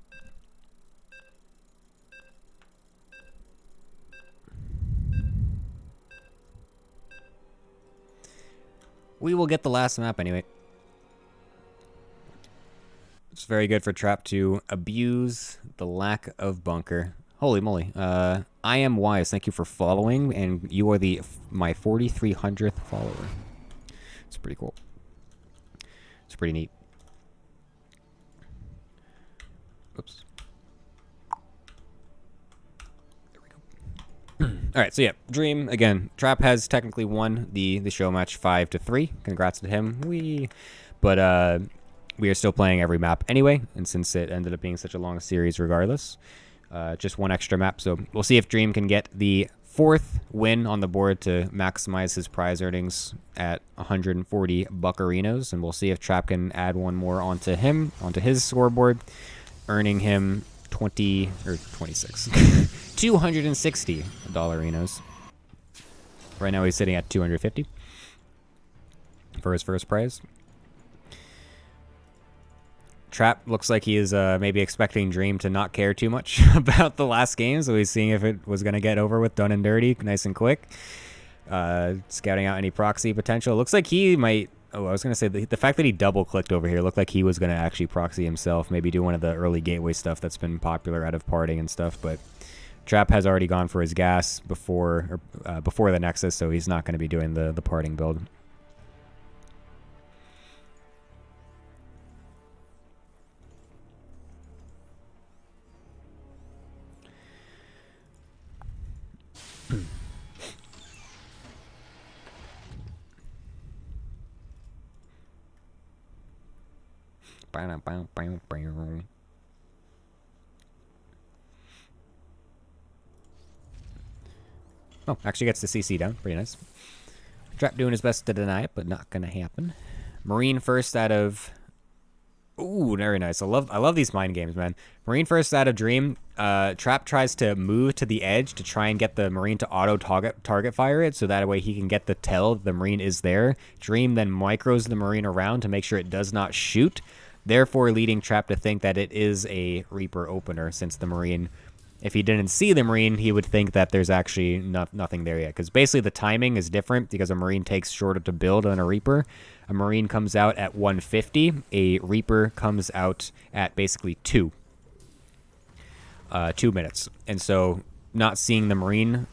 We will get the last map anyway. It's very good for Trap to abuse the lack of bunker. Holy moly. I am wise. Thank you for following, and you are my 4,300th follower. It's pretty cool. It's pretty neat. Oops. There we go. All right, so yeah, Dream again. Trap has technically won the show match 5-3. Congrats to him. But we are still playing every map anyway, and since it ended up being such a long series, regardless, just one extra map. So we'll see if Dream can get the 4th win on the board to maximize his prize earnings at 140 buccarinos, and we'll see if Trap can add one more onto his scoreboard, earning him 26 260 dollarinos. Right now he's sitting at 250 for his first prize. Trap looks like he is maybe expecting Dream to not care too much about the last game, so he's seeing if it was going to get over with, done and dirty, nice and quick. Scouting out any proxy potential. Looks like he might... Oh, I was going to say, the fact that he double-clicked over here looked like he was going to actually proxy himself, maybe do one of the early gateway stuff that's been popular out of parting and stuff, but Trap has already gone for his gas before the Nexus, so he's not going to be doing the parting build. Oh, actually gets the CC down. Pretty nice. Trap doing his best to deny it, but not gonna happen. Marine first out of... Ooh, very nice. I love these mind games, man. Marine first out of Dream. Trap tries to move to the edge to try and get the Marine to auto target fire it, so that way he can get the tell the Marine is there. Dream then micros the Marine around to make sure it does not shoot, therefore leading Trap to think that it is a Reaper opener, since the Marine... If he didn't see the Marine, he would think that there's actually nothing there yet. Because basically the timing is different because a Marine takes shorter to build than a Reaper. A Marine comes out at 150. A Reaper comes out at basically 2 minutes. And so not seeing the Marine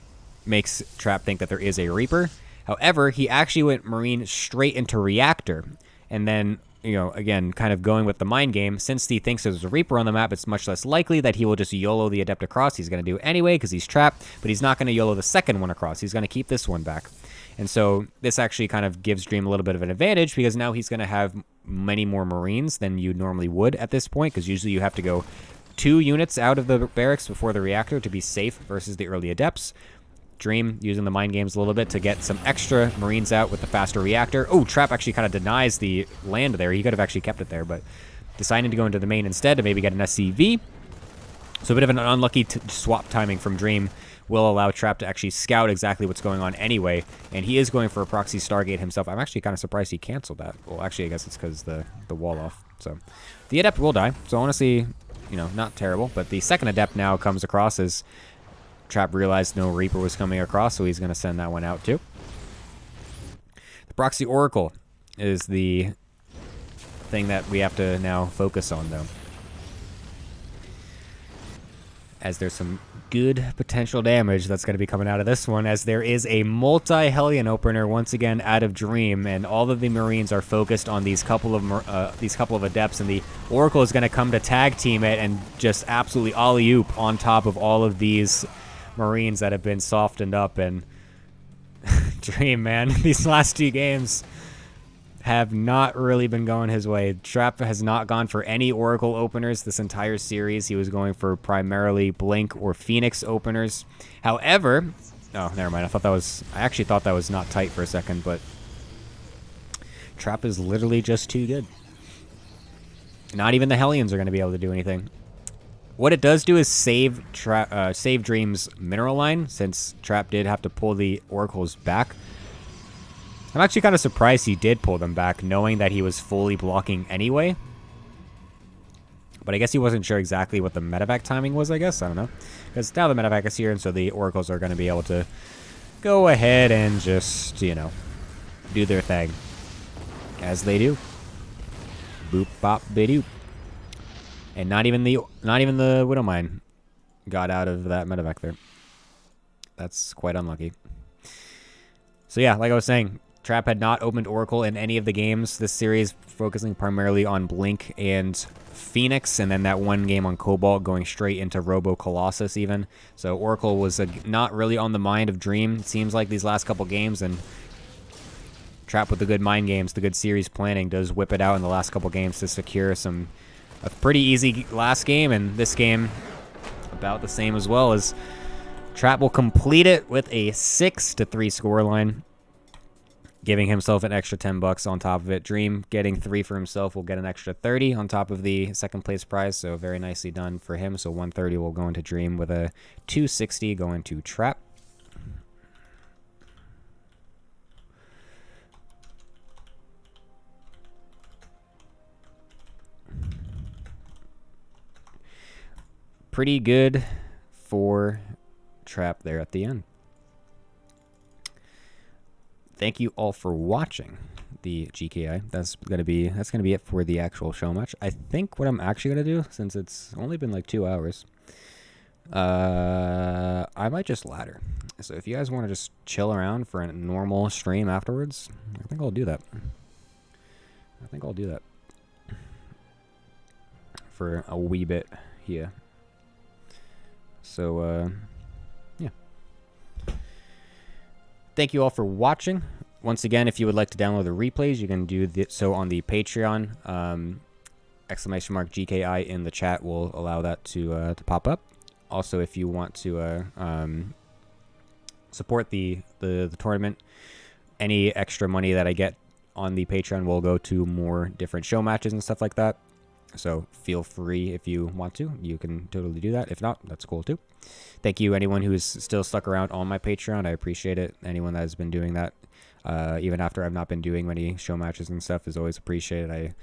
makes Trap think that there is a Reaper. However, he actually went Marine straight into Reactor. And then... again, kind of going with the mind game, since he thinks there's a Reaper on the map, it's much less likely that he will just YOLO the Adept across. He's going to do it anyway because he's trapped, but he's not going to YOLO the second one across. He's going to keep this one back. And so this actually kind of gives Dream a little bit of an advantage because now he's going to have many more Marines than you normally would at this point, because usually you have to go 2 units out of the barracks before the Reactor to be safe versus the early Adepts. Dream using the mind games a little bit to get some extra Marines out with the faster Reactor. Oh, Trap actually kind of denies the land there. He could have actually kept it there, but deciding to go into the main instead to maybe get an SCV. So a bit of an unlucky swap timing from Dream will allow Trap to actually scout exactly what's going on anyway, and he is going for a proxy Stargate himself. I'm actually kind of surprised he canceled that. Well, actually, I guess it's because the wall off. So the Adept will die, so honestly, not terrible, but the second Adept now comes across as... Trap realized no Reaper was coming across, so he's going to send that one out too. The Proxy Oracle is the thing that we have to now focus on, though, as there's some good potential damage that's going to be coming out of this one, as there is a multi-Hellion opener once again out of Dream, and all of the Marines are focused on these couple of Adepts, and the Oracle is going to come to tag team it and just absolutely alley-oop on top of all of these Marines that have been softened up. And Dream, man, these last 2 games have not really been going his way. Trap has not gone for any Oracle openers this entire series. He was going for primarily Blink or Phoenix openers. However, oh, never mind. I actually thought that was not tight for a second, but Trap is literally just too good. Not even the Hellions are going to be able to do anything. What it does do is save Dream's mineral line, since Trap did have to pull the Oracles back. I'm actually kind of surprised he did pull them back, knowing that he was fully blocking anyway. But I guess he wasn't sure exactly what the medevac timing was, I guess. I don't know. Because now the medevac is here, and so the Oracles are going to be able to go ahead and just, do their thing. As they do. Boop, bop, bidoop. And not even the Widowmine got out of that medevac there. That's quite unlucky. So yeah, like I was saying, Trap had not opened Oracle in any of the games this series, focusing primarily on Blink and Phoenix, and then that one game on Cobalt going straight into Robo Colossus even. So Oracle was not really on the mind of Dream, it seems like, these last couple games, and Trap with the good mind games, the good series planning, does whip it out in the last couple games to secure a pretty easy last game, and this game about the same as well, as Trap will complete it with a 6-3 scoreline, giving himself an extra $10 on top of it. Dream getting 3 for himself will get an extra 30 on top of the second place prize, so very nicely done for him. So 130 will go into Dream with a 260 going to Trap. Pretty good for Trap there at the end. Thank you all for watching the GKI. That's gonna be it for the actual show match. I think what I'm actually gonna do, since it's only been like 2 hours, I might just ladder. So if you guys want to just chill around for a normal stream afterwards, I think I'll do that. For a wee bit here. So yeah. Thank you all for watching. Once again, if you would like to download the replays, you can do so on the Patreon. Exclamation mark GKI in the chat will allow that to pop up. Also, if you want to support the tournament, any extra money that I get on the Patreon will go to more different show matches and stuff like that. So feel free if you want to. You can totally do that. If not, that's cool too. Thank you, anyone who's still stuck around on my Patreon. I appreciate it. Anyone that has been doing that, even after I've not been doing many show matches and stuff, is always appreciated.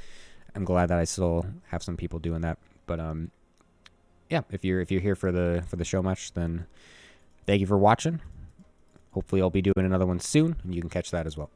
I'm glad that I still have some people doing that. But yeah, if you're here for the show match, then thank you for watching. Hopefully, I'll be doing another one soon, and you can catch that as well.